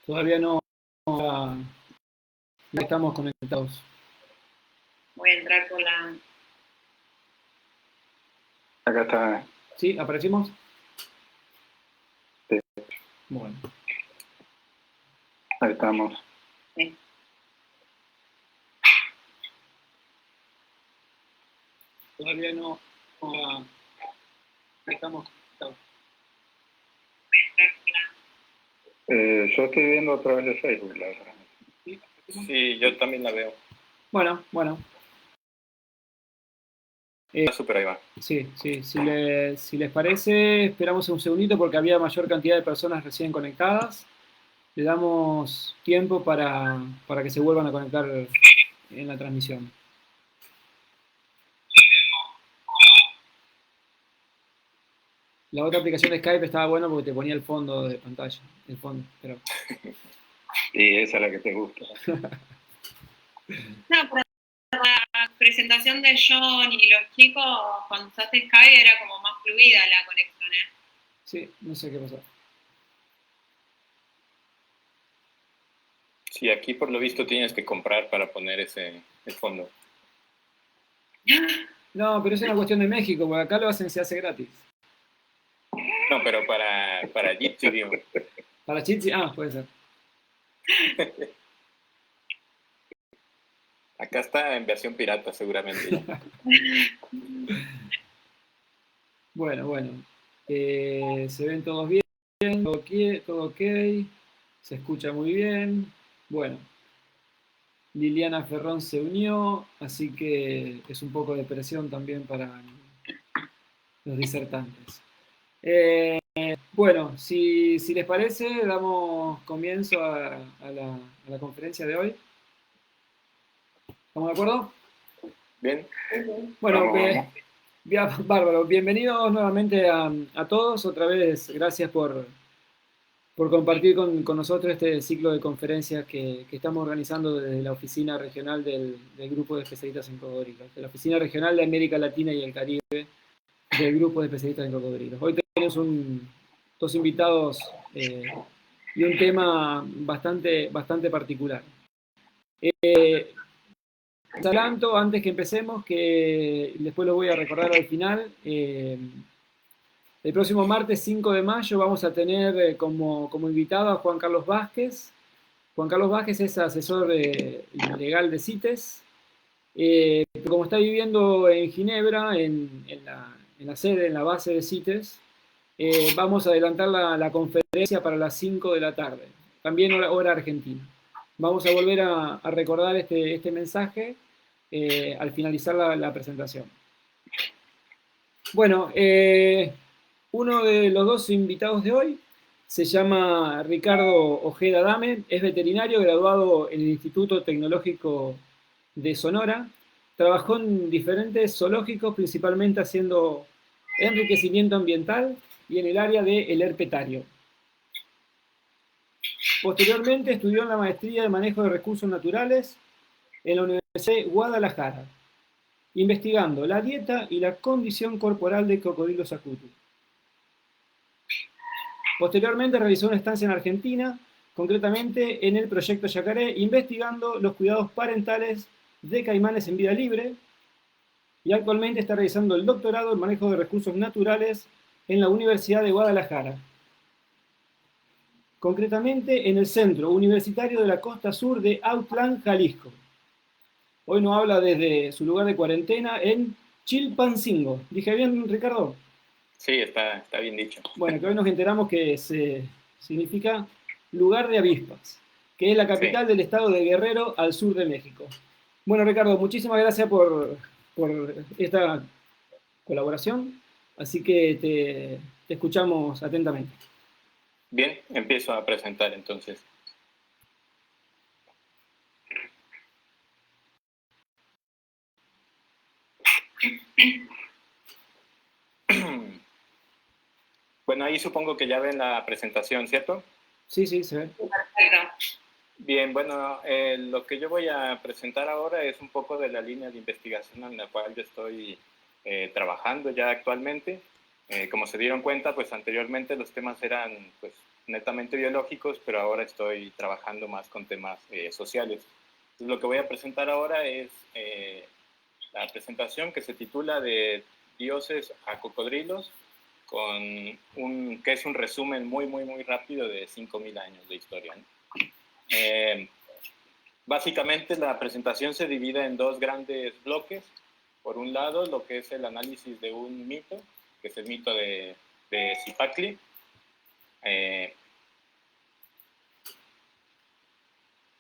Todavía no estamos conectados. Voy a entrar con la... Acá está. ¿Sí? ¿Aparecimos? Sí. Bueno. Ahí estamos. Sí. Todavía no estamos conectados. Voy a entrar con la... Yo estoy viendo a través de Facebook, la verdad. Sí, yo también la veo. Bueno. Súper, ahí va. Sí. Si les parece, esperamos un segundito porque había mayor cantidad de personas recién conectadas. Le damos tiempo para que se vuelvan a conectar en la transmisión. La otra aplicación de Skype estaba buena porque te ponía el fondo de pantalla. El fondo, pero... Y esa es la que te gusta. No, pero la presentación de John y los chicos, cuando usaste Skype, era como más fluida la conexión, ¿eh? Sí, no sé qué pasó. Sí, aquí por lo visto tienes que comprar para poner el fondo. No, pero es una cuestión de México, porque acá lo hacen, se hace gratis. No, pero para Jitsi, digo. Para Jitsi, puede ser. Acá está en versión pirata, seguramente. Ya. Bueno. Se ven todos bien, todo ok. Se escucha muy bien. Bueno. Liliana Ferrón se unió, así que es un poco de presión también para los disertantes. Bueno, si les parece, damos comienzo a la conferencia de hoy. ¿Estamos de acuerdo? Bien. Bueno, bárbaro. Bienvenidos nuevamente a todos. Otra vez, gracias por compartir con nosotros este ciclo de conferencias que estamos organizando desde la oficina regional del Grupo de Especialistas en Cocodrilos, de la oficina regional de América Latina y el Caribe del Grupo de Especialistas en Cocodrilos. Hoy tenemos dos invitados y un tema bastante particular. Adelanto, antes que empecemos, que después lo voy a recordar al final, el próximo martes 5 de mayo vamos a tener como invitado a Juan Carlos Vázquez. Juan Carlos Vázquez es asesor legal de CITES. Como está viviendo en Ginebra, en la sede, en la base de CITES, vamos a adelantar la conferencia para las 5 de la tarde, también hora argentina. Vamos a volver a recordar este mensaje al finalizar la presentación. Bueno, uno de los dos invitados de hoy se llama Ricardo Ojeda Dame, es veterinario graduado en el Instituto Tecnológico de Sonora. Trabajó en diferentes zoológicos, principalmente haciendo enriquecimiento ambiental y en el área del herpetario. Posteriormente estudió en la maestría de manejo de recursos naturales en la Universidad de Guadalajara, investigando la dieta y la condición corporal de cocodrilos acutus. Posteriormente realizó una estancia en Argentina, concretamente en el proyecto Yacaré, investigando los cuidados parentales de caimanes en vida libre, y actualmente está realizando el doctorado en manejo de recursos naturales en la Universidad de Guadalajara, concretamente en el Centro Universitario de la Costa Sur de Autlán, Jalisco. Hoy nos habla desde su lugar de cuarentena en Chilpancingo. ¿Dije bien, Ricardo? Sí, está bien dicho. Bueno, que hoy nos enteramos que significa lugar de avispas, que es la capital del estado de Guerrero, al sur de México. Bueno, Ricardo, muchísimas gracias por esta colaboración, así que te escuchamos atentamente. Bien, empiezo a presentar entonces. Bueno, ahí supongo que ya ven la presentación, ¿cierto? Sí, se ve. Perfecto. Bien, bueno, lo que yo voy a presentar ahora es un poco de la línea de investigación en la cual yo estoy trabajando ya actualmente. Como se dieron cuenta, pues anteriormente los temas eran pues netamente biológicos, pero ahora estoy trabajando más con temas sociales. Entonces, lo que voy a presentar ahora es la presentación que se titula de Dioses a Cocodrilos, que es un resumen muy rápido de 5.000 años de historia, ¿no? Básicamente la presentación se divide en dos grandes bloques. Por un lado, lo que es el análisis de un mito, que es el mito de Cipacli.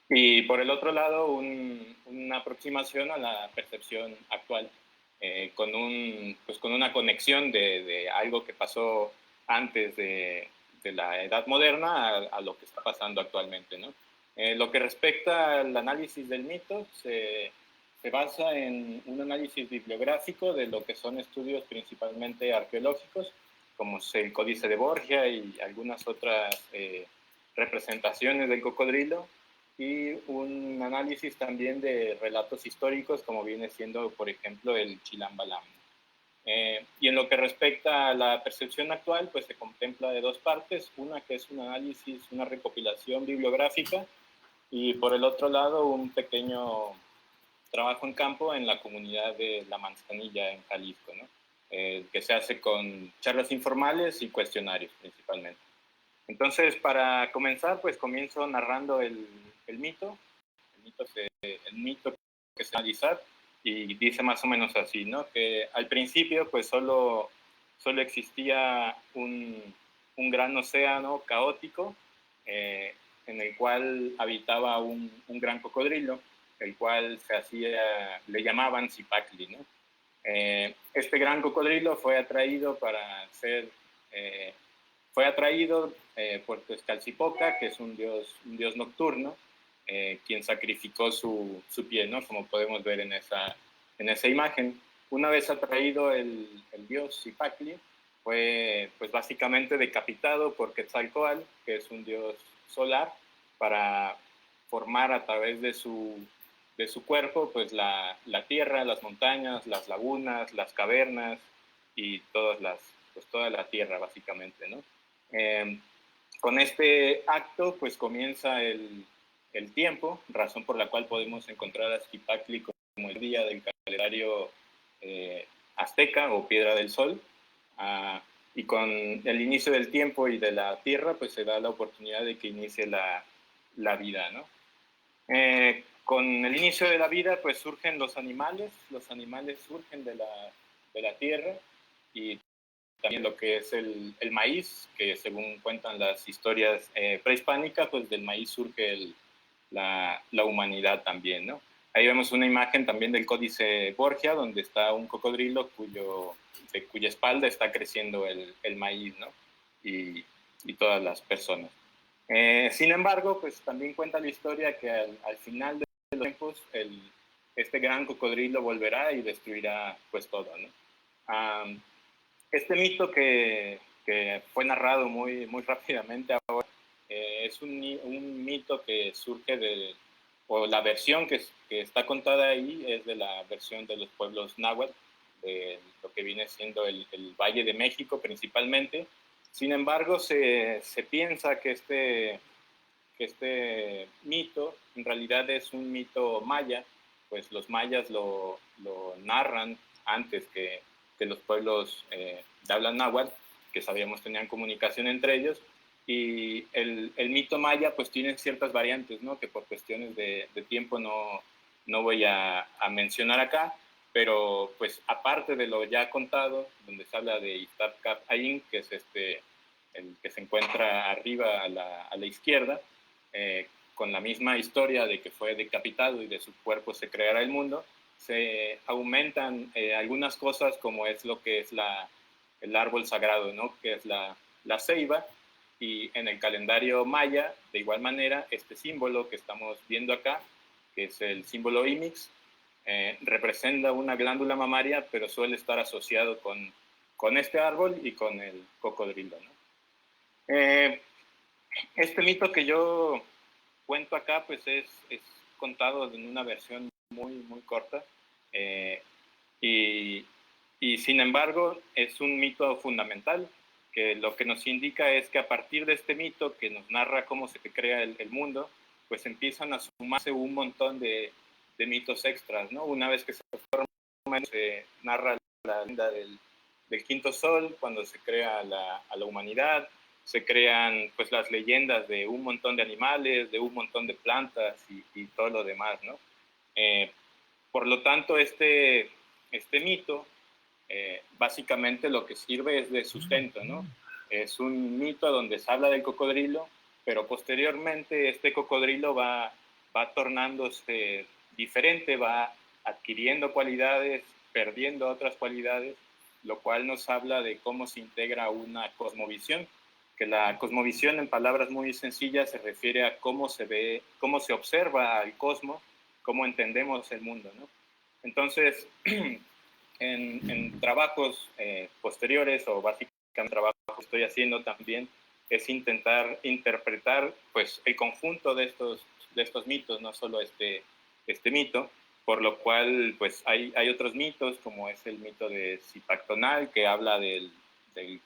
Y por el otro lado, una aproximación a la percepción actual, con una conexión de algo que pasó antes de la Edad Moderna a lo que está pasando actualmente, ¿no? Lo que respecta al análisis del mito, se basa en un análisis bibliográfico de lo que son estudios principalmente arqueológicos, como es el Códice de Borgia y algunas otras representaciones del cocodrilo, y un análisis también de relatos históricos, como viene siendo, por ejemplo, el Chilam Balam. Y en lo que respecta a la percepción actual, pues se contempla de dos partes, una que es un análisis, una recopilación bibliográfica, y por el otro lado un pequeño trabajo en campo en la comunidad de La Manzanilla, en Jalisco, ¿no? Que se hace con charlas informales y cuestionarios principalmente. Entonces, para comenzar, pues comienzo narrando el mito. El mito que se va a analizar, y dice más o menos así, ¿no? Que al principio pues solo existía un gran océano caótico en el cual habitaba un gran cocodrilo, el cual le llamaban Cipacli, ¿no? Este gran cocodrilo fue atraído por Tezcatlipoca, que es un dios nocturno, quien sacrificó su piel, ¿no? Como podemos ver en esa imagen. Una vez atraído el dios Cipacli, fue pues básicamente decapitado por Quetzalcóatl, que es un dios solar, para formar a través de su cuerpo pues la tierra, las montañas, las lagunas, las cavernas y toda la tierra básicamente, ¿no? Con este acto pues comienza el tiempo, razón por la cual podemos encontrar a Cipacli como el día del calendario azteca o piedra del sol. Y con el inicio del tiempo y de la tierra, pues se da la oportunidad de que inicie la vida, ¿no? Con el inicio de la vida, pues surgen los animales surgen de la tierra, y también lo que es el maíz, que según cuentan las historias prehispánicas, pues del maíz surge la humanidad también, ¿no? Ahí vemos una imagen también del Códice Borgia, donde está un cocodrilo de cuya espalda está creciendo el maíz, ¿no? Y todas las personas. Sin embargo, pues también cuenta la historia que al final de los tiempos, este gran cocodrilo volverá y destruirá pues todo, ¿no? Este mito que fue narrado muy rápidamente ahora, es un mito que surge o la versión que está contada ahí es de la versión de los pueblos náhuatl, de lo que viene siendo el Valle de México principalmente. Sin embargo, se piensa que este mito en realidad es un mito maya, pues los mayas lo narran antes que los pueblos de habla náhuatl, que sabíamos tenían comunicación entre ellos, y el mito maya pues tiene ciertas variantes, ¿no? Que por cuestiones de tiempo no voy a mencionar acá, pero pues aparte de lo ya contado, donde se habla de Iztaccíhuatl Cap Ayin, que es el que se encuentra arriba a la izquierda, con la misma historia de que fue decapitado y de su cuerpo se creará el mundo, se aumentan algunas cosas, como es lo que es el árbol sagrado, ¿no? Que es la ceiba, y en el calendario maya, de igual manera, este símbolo que estamos viendo acá, que es el símbolo Imix, representa una glándula mamaria, pero suele estar asociado con este árbol y con el cocodrilo, ¿no? Este mito que yo cuento acá, pues es contado en una versión muy corta, y sin embargo es un mito fundamental, que lo que nos indica es que a partir de este mito que nos narra cómo se crea el mundo, pues empiezan a sumarse un montón de mitos extras, ¿no? Una vez que se forma, se narra la leyenda del quinto sol, cuando se crea a la humanidad, se crean pues las leyendas de un montón de animales, de un montón de plantas y todo lo demás, ¿no? Por lo tanto, este mito básicamente lo que sirve es de sustento, ¿no? Es un mito donde se habla del cocodrilo, pero posteriormente este cocodrilo va tornándose diferente, va adquiriendo cualidades, perdiendo otras cualidades, lo cual nos habla de cómo se integra una cosmovisión, que la cosmovisión en palabras muy sencillas se refiere a cómo se ve, cómo se observa al cosmos, cómo entendemos el mundo, ¿no? Entonces, en trabajos posteriores, o básicamente trabajo que estoy haciendo también, es intentar interpretar pues el conjunto de estos mitos, no solo este mito, por lo cual pues hay otros mitos, como es el mito de Zipac Tonal, que habla del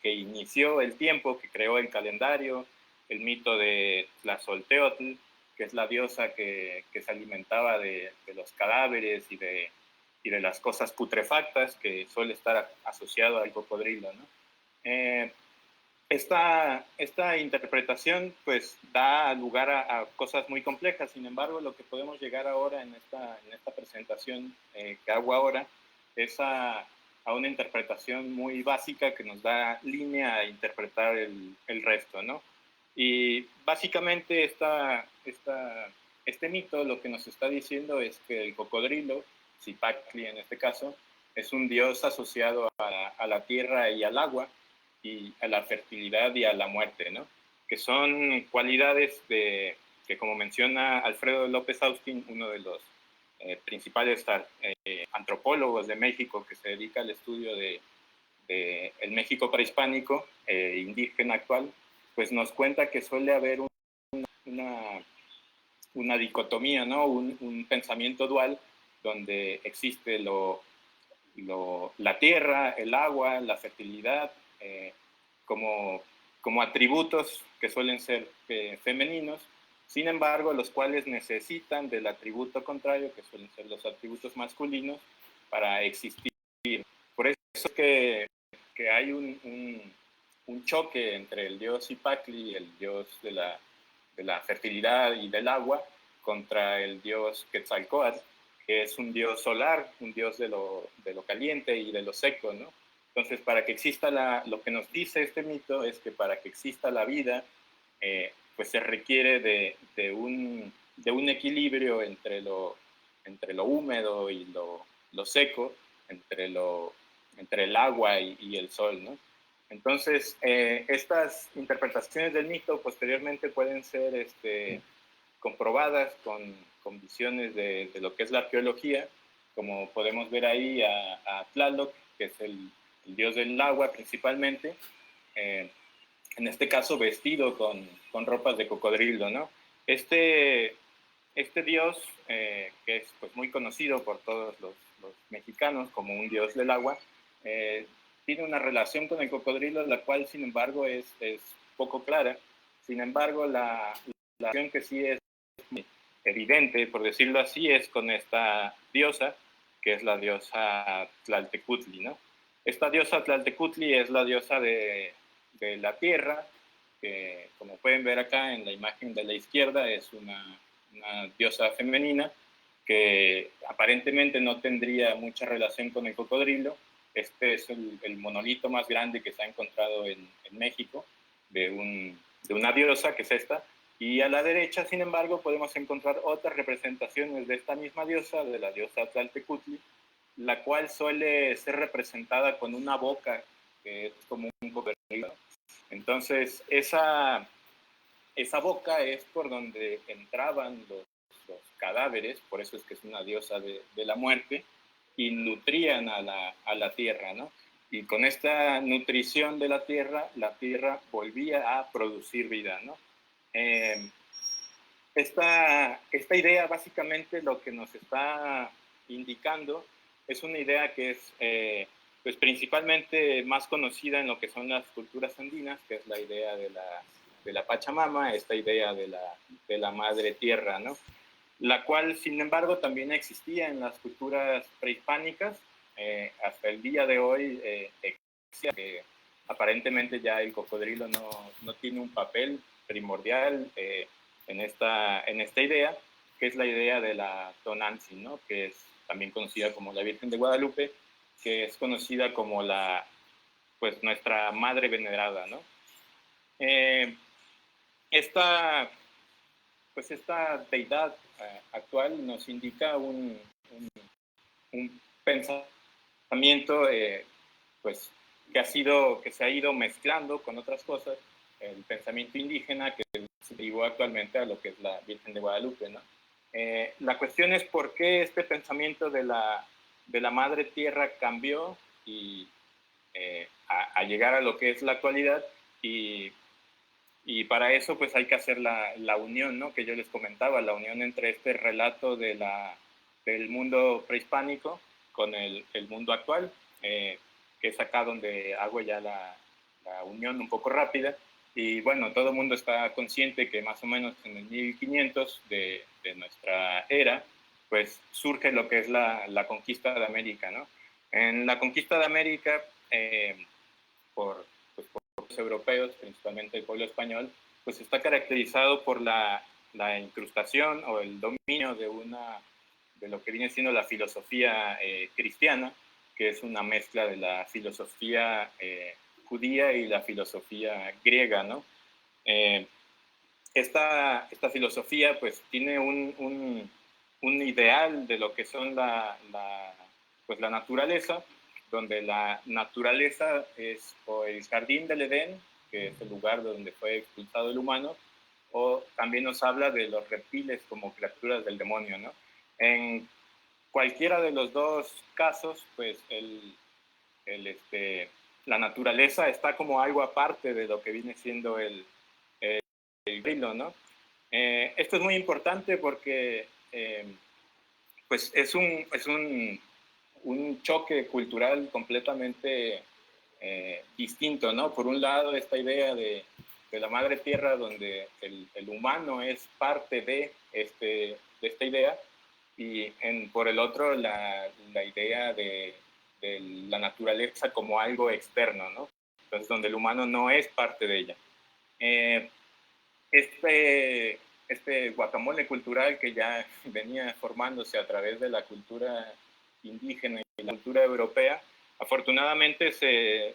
que inició el tiempo, que creó el calendario, el mito de Tlazolteotl, que es la diosa que se alimentaba de los cadáveres y de las cosas putrefactas, que suele estar asociado al cocodrilo, ¿no? Esta interpretación pues da lugar a cosas muy complejas. Sin embargo, lo que podemos llegar ahora en esta presentación que hago ahora es a una interpretación muy básica que nos da línea a interpretar el resto, ¿no? Y básicamente este mito lo que nos está diciendo es que el cocodrilo, Zipactli en este caso, es un dios asociado a la tierra y al agua, y a la fertilidad y a la muerte, ¿no? Que son cualidades que, como menciona Alfredo López Austin, uno de los principales antropólogos de México que se dedica al estudio de el México prehispánico, indígena actual, pues nos cuenta que suele haber una dicotomía, ¿no? Un pensamiento dual donde existe la tierra, el agua, la fertilidad, como atributos que suelen ser femeninos, sin embargo, los cuales necesitan del atributo contrario, que suelen ser los atributos masculinos, para existir. Por eso que hay un choque entre el dios Zipactli, el dios de la fertilidad y del agua, contra el dios Quetzalcóatl, que es un dios solar, un dios de lo caliente y de lo seco, ¿no? Entonces, para que exista lo que nos dice este mito es que para que exista la vida, pues se requiere de un equilibrio entre lo húmedo y lo seco, entre el agua y el sol, ¿no? Entonces, estas interpretaciones del mito posteriormente pueden ser comprobadas con visiones de lo que es la arqueología, como podemos ver ahí a Tlaloc, que es el dios del agua principalmente, en este caso vestido con ropas de cocodrilo, ¿no? Este dios, que es pues, muy conocido por todos los mexicanos como un dios del agua, tiene una relación con el cocodrilo, la cual sin embargo es poco clara. Sin embargo, la relación que sí es evidente, por decirlo así, es con esta diosa, que es la diosa Tlaltecutli, ¿no? Esta diosa Tlaltecutli es la diosa de la tierra, que como pueden ver acá en la imagen de la izquierda es una diosa femenina que aparentemente no tendría mucha relación con el cocodrilo. Este es el monolito más grande que se ha encontrado en México de una diosa, que es esta. Y a la derecha, sin embargo, podemos encontrar otras representaciones de esta misma diosa, de la diosa Tlaltecutli, la cual suele ser representada con una boca que es como un cocodrilo. Entonces, esa boca es por donde entraban los cadáveres, por eso es que es una diosa de la muerte, y nutrían a la tierra, ¿no? Y con esta nutrición de la tierra volvía a producir vida, ¿no? Esta idea básicamente lo que nos está indicando es una idea que es pues principalmente más conocida en lo que son las culturas andinas, que es la idea de la Pachamama, esta idea de la madre tierra, ¿no? La cual, sin embargo, también existía en las culturas prehispánicas. Hasta el día de hoy que aparentemente ya el cocodrilo no tiene un papel primordial en esta idea, que es la idea de la Tonantzin, ¿no? Que es también conocida como la Virgen de Guadalupe, que es conocida como pues nuestra madre venerada, ¿no? Esta deidad actual nos indica un pensamiento pues, que se ha ido mezclando con otras cosas, el pensamiento indígena que se derivó actualmente a lo que es la Virgen de Guadalupe, ¿no? La cuestión es por qué este pensamiento de la Madre Tierra cambió y a llegar a lo que es la actualidad, y para eso pues hay que hacer la unión, ¿no? Que yo les comentaba, la unión entre este relato del mundo prehispánico con el mundo actual, que es acá donde hago ya la unión un poco rápida. Y bueno, todo el mundo está consciente que más o menos en el 1500 de nuestra era, pues surge lo que es la conquista de América, ¿no? En la conquista de América, por los europeos, principalmente el pueblo español, pues está caracterizado por la incrustación o el dominio de lo que viene siendo la filosofía cristiana, que es una mezcla de la filosofía judía y la filosofía griega, ¿no? Esta filosofía pues tiene un ideal de lo que son pues, la naturaleza, donde la naturaleza es o el jardín del Edén, que es el lugar donde fue expulsado el humano, o también nos habla de los reptiles como criaturas del demonio, ¿no? En cualquiera de los dos casos, pues la naturaleza está como algo aparte de lo que viene siendo el grilo, ¿no? Esto es muy importante porque pues es un choque cultural completamente distinto, ¿no? Por un lado, esta idea de la madre tierra, donde el humano es parte de esta idea, y por el otro, la idea de la naturaleza como algo externo, ¿no? Entonces, donde el humano no es parte de ella. Este guacamole cultural que ya venía formándose a través de la cultura indígena y la cultura europea, afortunadamente se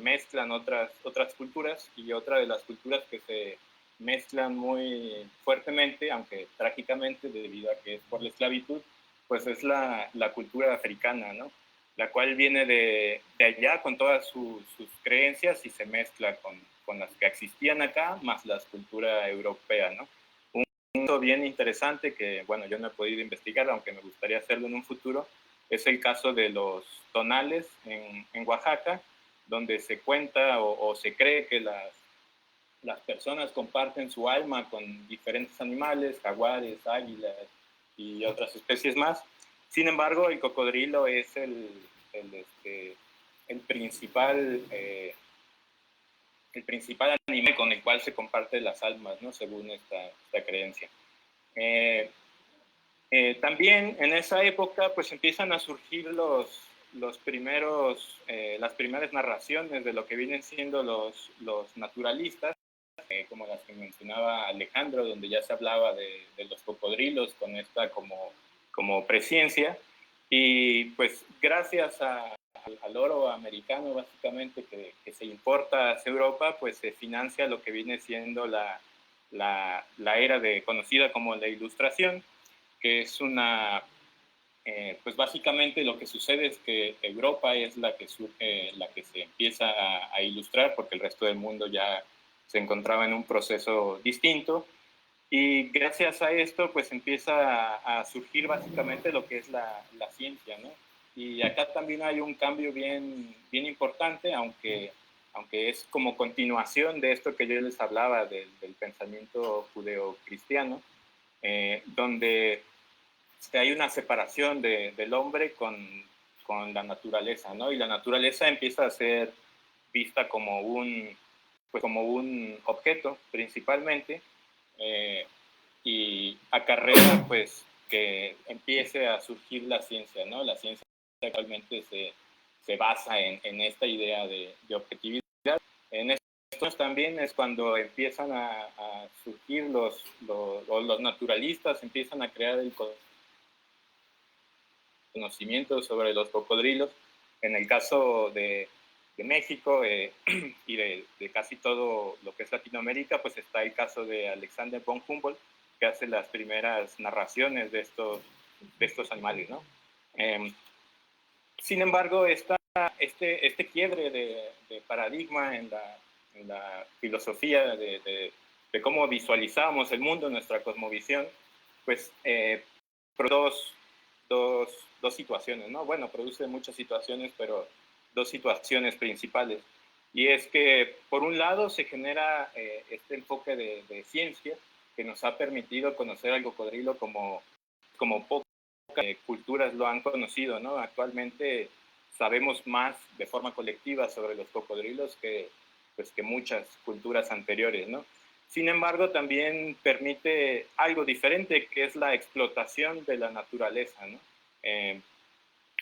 mezclan otras culturas, y otra de las culturas que se mezclan muy fuertemente, aunque trágicamente debido a que es por la esclavitud, pues es la cultura africana, ¿no? La cual viene de allá con todas sus creencias y se mezcla con las que existían acá, más la cultura europea, ¿no? Un punto bien interesante que, bueno, yo no he podido investigar, aunque me gustaría hacerlo en un futuro, es el caso de los tonales en Oaxaca, donde se cuenta o se cree que las personas comparten su alma con diferentes animales, jaguares, águilas y otras especies más. Sin embargo, el cocodrilo es el principal animal con el cual se comparten las almas, ¿no? Según esta creencia. También en esa época pues empiezan a surgir las primeras narraciones de lo que vienen siendo los naturalistas, como las que mencionaba Alejandro, donde ya se hablaba de los cocodrilos con esta como presencia, y pues gracias al oro americano básicamente que se importa hacia Europa, pues se financia lo que viene siendo la era conocida como la Ilustración, que es pues básicamente lo que sucede es que Europa es la que surge, la que se empieza a ilustrar, porque el resto del mundo ya se encontraba en un proceso distinto, y gracias a esto pues empieza a surgir básicamente lo que es la ciencia, ¿no? Y acá también hay un cambio bien importante, aunque es como continuación de esto que yo les hablaba del pensamiento judeocristiano, donde hay una separación del hombre con la naturaleza, ¿no? Y la naturaleza empieza a ser vista como como un objeto principalmente, y acarrea pues que empiece a surgir la ciencia, ¿no? La ciencia actualmente se basa en esta idea de objetividad. En estos también es cuando empiezan a surgir los naturalistas, empiezan a crear el conocimiento sobre los cocodrilos. En el caso de México y de casi todo lo que es Latinoamérica, pues está el caso de Alexander von Humboldt, que hace las primeras narraciones de estos animales, ¿no? Sin embargo, este quiebre de paradigma en la filosofía de cómo visualizamos el mundo, nuestra cosmovisión, pues dos situaciones, ¿no? Bueno, produce muchas situaciones, pero dos situaciones principales. Y es que, por un lado, se genera este enfoque de ciencia que nos ha permitido conocer al cocodrilo como pocas culturas lo han conocido, ¿no? Actualmente sabemos más de forma colectiva sobre los cocodrilos que muchas culturas anteriores, ¿no? Sin embargo, también permite algo diferente, que es la explotación de la naturaleza, ¿no?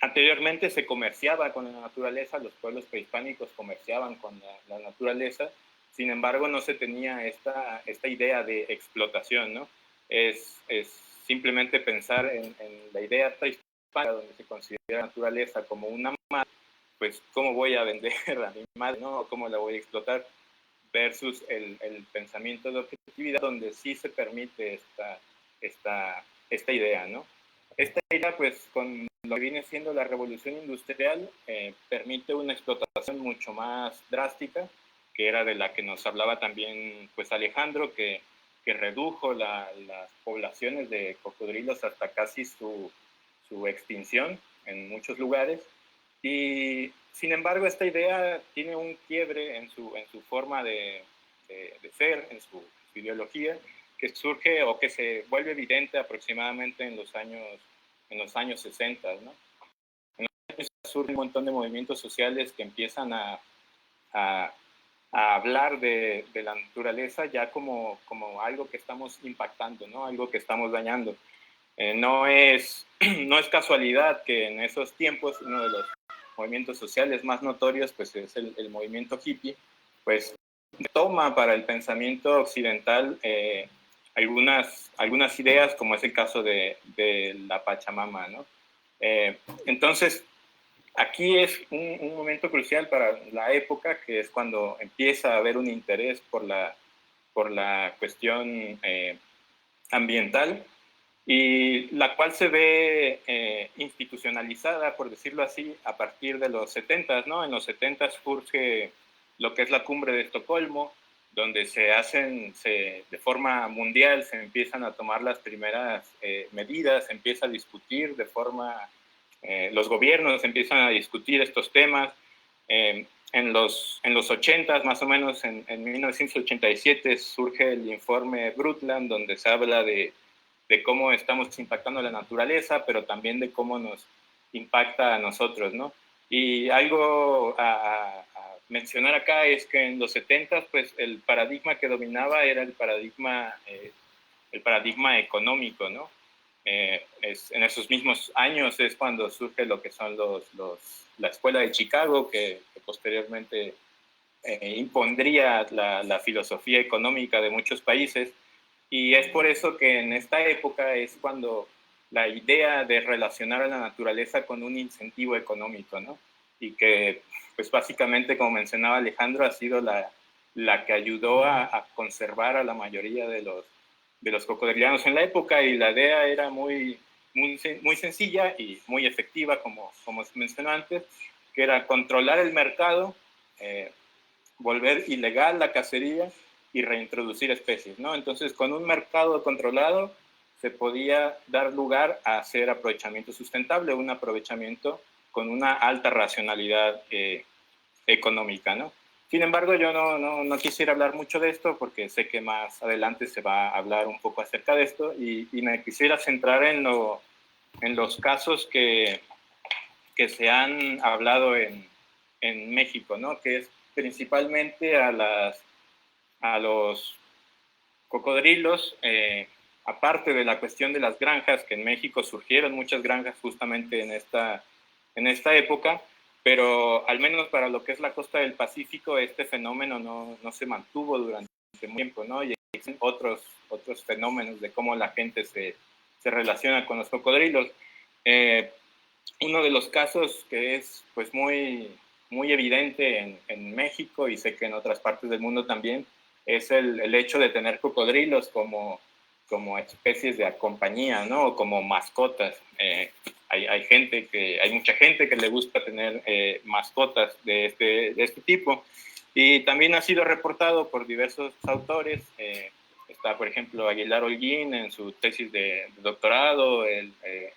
Anteriormente se comerciaba con la naturaleza, los pueblos prehispánicos comerciaban con la naturaleza, sin embargo no se tenía esta idea de explotación, ¿no? Es simplemente pensar en la idea prehispánica, donde se considera la naturaleza como una madre, pues ¿cómo voy a vender a mi madre, ¿no? ¿Cómo la voy a explotar? Versus el pensamiento de objetividad, donde sí se permite esta idea, ¿no? Esta idea, pues, con lo que viene siendo la revolución industrial, permite una explotación mucho más drástica, que era de la que nos hablaba también, pues, Alejandro, que redujo las poblaciones de cocodrilos hasta casi su extinción en muchos lugares. Y, sin embargo, esta idea tiene un quiebre en su forma de ser, en su ideología, que surge o que se vuelve evidente aproximadamente en los años 60, ¿no? En los años surge un montón de movimientos sociales que empiezan a hablar de la naturaleza ya como algo que estamos impactando, ¿no? Algo que estamos dañando. No es casualidad que en esos tiempos uno de los movimientos sociales más notorios pues es el movimiento hippie, pues toma para el pensamiento occidental algunas ideas, como es el caso de la Pachamama, ¿no? Entonces, aquí es un momento crucial para la época, que es cuando empieza a haber un interés por la cuestión ambiental, y la cual se ve institucionalizada, por decirlo así, a partir de los 70s, ¿no? En los 70s surge lo que es la Cumbre de Estocolmo, donde de forma mundial se empiezan a tomar las primeras medidas, se empieza a discutir de forma, los gobiernos empiezan a discutir estos temas. En los 80s, más o menos en 1987, surge el informe Brundtland, donde se habla de cómo estamos impactando a la naturaleza, pero también de cómo nos impacta a nosotros, ¿no? Y algo a mencionar acá es que en los 70, pues el paradigma que dominaba era el paradigma económico, ¿no? En esos mismos años es cuando surge lo que son la Escuela de Chicago, que posteriormente impondría la filosofía económica de muchos países. Y es por eso que en esta época es cuando la idea de relacionar a la naturaleza con un incentivo económico, ¿no? Y que, pues básicamente, como mencionaba Alejandro, ha sido la que ayudó a conservar a la mayoría de los cocodrilanos en la época, y la idea era muy sencilla y muy efectiva, como se mencionó antes, que era controlar el mercado, volver ilegal la cacería y reintroducir especies, ¿no? Entonces, con un mercado controlado se podía dar lugar a hacer aprovechamiento sustentable, un aprovechamiento con una alta racionalidad económica, ¿no? Sin embargo, yo no quisiera hablar mucho de esto porque sé que más adelante se va a hablar un poco acerca de esto, y me quisiera centrar en los casos que que se han hablado en México, ¿no? Que es principalmente a los cocodrilos, aparte de la cuestión de las granjas, que en México surgieron muchas granjas justamente en esta época, pero al menos para lo que es la costa del Pacífico, este fenómeno no se mantuvo durante mucho tiempo, ¿no? Y existen otros fenómenos de cómo la gente se relaciona con los cocodrilos. Uno de los casos que es pues muy evidente en México, y sé que en otras partes del mundo también, es el hecho de tener cocodrilos como especies de compañía, ¿no? O como mascotas. Hay mucha gente que le gusta tener mascotas de este tipo, y también ha sido reportado por diversos autores. Está, por ejemplo, Aguilar Holguín en su tesis de doctorado,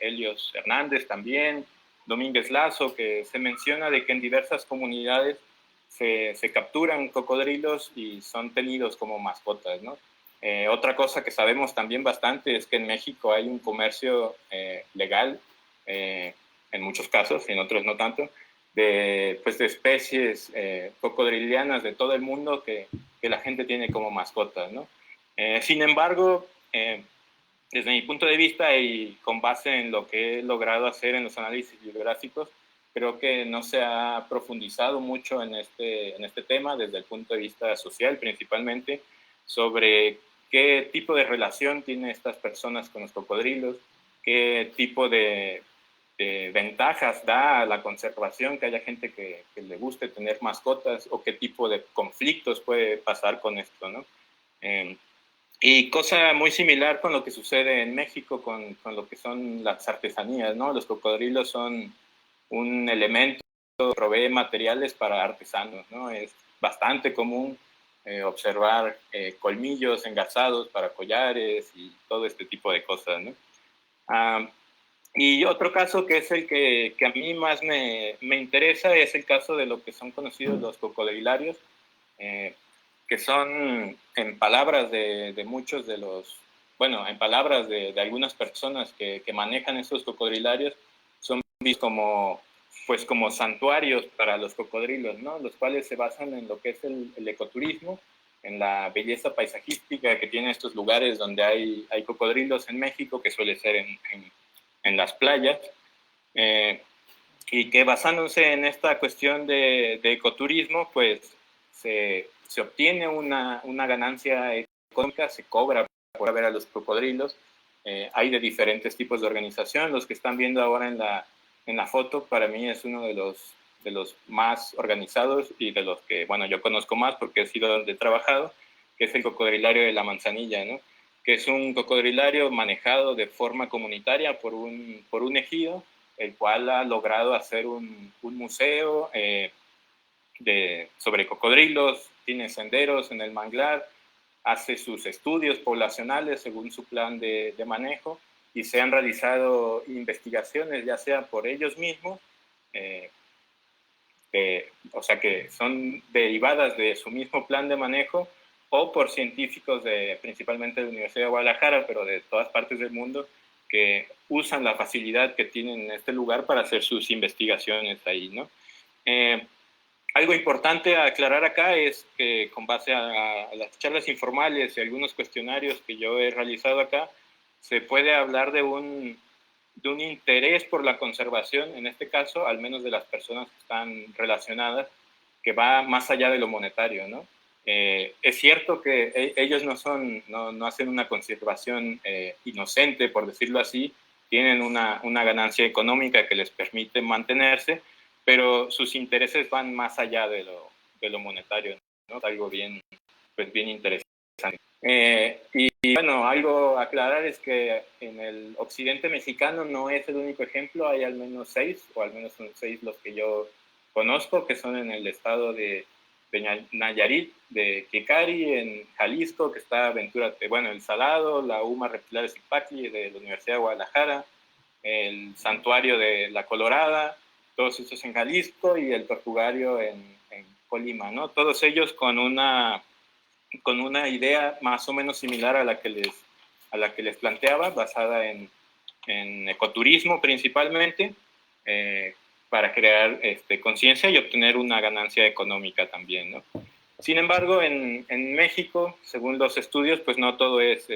Helios Hernández también, Domínguez Lazo, que se menciona de que en diversas comunidades se capturan cocodrilos y son tenidos como mascotas, ¿no? Otra cosa que sabemos también bastante es que en México hay un comercio legal, en muchos casos, y en otros no tanto, de especies cocodrilianas de todo el mundo que la gente tiene como mascotas, ¿no? Sin embargo, desde mi punto de vista y con base en lo que he logrado hacer en los análisis bibliográficos, creo que no se ha profundizado mucho en este tema desde el punto de vista social principalmente, sobre qué tipo de relación tienen estas personas con los cocodrilos, qué tipo de ventajas da a la conservación que haya gente que le guste tener mascotas, o qué tipo de conflictos puede pasar con esto, ¿no? Y cosa muy similar con lo que sucede en México con lo que son las artesanías, ¿no? Los cocodrilos son un elemento que provee materiales para artesanos, ¿no? Es bastante común observar colmillos engarzados para collares y todo este tipo de cosas, ¿no? Y otro caso que es el que a mí más me interesa es el caso de lo que son conocidos los cocodrilarios, que son, en palabras de muchos de los, bueno, en palabras de algunas personas que manejan estos cocodrilarios, son vistos como santuarios para los cocodrilos, ¿no? Los cuales se basan en lo que es el ecoturismo, en la belleza paisajística que tienen estos lugares donde hay cocodrilos en México, que suele ser en las playas, y que basándose en esta cuestión de ecoturismo, pues se obtiene una ganancia económica, se cobra por ver a los cocodrilos. Hay de diferentes tipos de organización. Los que están viendo ahora en la foto, para mí es uno de los más organizados y de los que, bueno, yo conozco más porque he sido donde he trabajado, que es el Cocodrilario de la Manzanilla, ¿no? Que es un cocodrilario manejado de forma comunitaria por un ejido, el cual ha logrado hacer un museo sobre cocodrilos, tiene senderos en el manglar, hace sus estudios poblacionales según su plan de manejo, y se han realizado investigaciones, ya sea por ellos mismos, o sea que son derivadas de su mismo plan de manejo, o por científicos principalmente de la Universidad de Guadalajara, pero de todas partes del mundo, que usan la facilidad que tienen en este lugar para hacer sus investigaciones ahí, ¿no? Algo importante a aclarar acá es que, con base a las charlas informales y algunos cuestionarios que yo he realizado acá, se puede hablar de un interés por la conservación, en este caso, al menos de las personas que están relacionadas, que va más allá de lo monetario, ¿no? Es cierto que ellos no hacen una conservación inocente, por decirlo así, tienen una ganancia económica que les permite mantenerse, pero sus intereses van más allá de lo monetario, ¿no? Algo bien interesante. Y bueno, algo a aclarar es que en el occidente mexicano no es el único ejemplo, hay al menos 6, o al menos son 6 los que yo conozco, que son en el estado de Nayarit, de Quecari, en Jalisco, que está El Salado, la UMA Reptilar de Zipacli, de la Universidad de Guadalajara, el Santuario de La Colorada, todos estos en Jalisco, y el Tortugario en Colima, ¿no? Todos ellos con una idea más o menos similar a la que les planteaba, basada en ecoturismo principalmente, para crear conciencia y obtener una ganancia económica también, ¿no? Sin embargo, en México, según los estudios, pues no todo es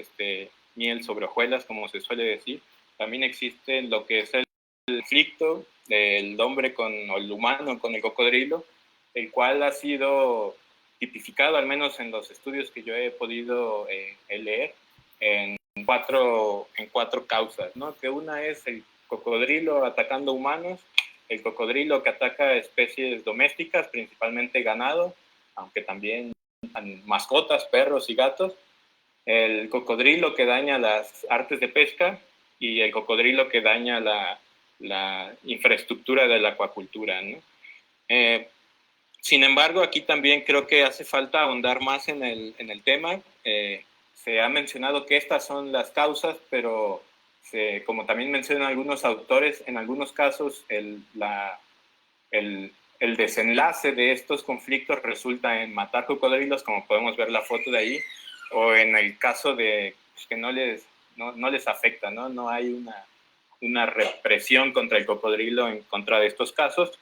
miel sobre hojuelas, como se suele decir. También existe lo que es el conflicto del hombre o el humano con el cocodrilo, el cual ha sido tipificado, al menos en los estudios que yo he podido leer, en cuatro causas, ¿no? Que una es el cocodrilo atacando humanos, el cocodrilo que ataca especies domésticas, principalmente ganado, aunque también mascotas, perros y gatos, el cocodrilo que daña las artes de pesca y el cocodrilo que daña la infraestructura de la acuacultura, ¿no? Sin embargo, aquí también creo que hace falta ahondar más en el tema. Se ha mencionado que estas son las causas, pero como también mencionan algunos autores, en algunos casos el desenlace de estos conflictos resulta en matar cocodrilos, como podemos ver la foto de ahí, o en el caso de pues, que no les afecta, ¿no? No hay una represión contra el cocodrilo en contra de estos casos.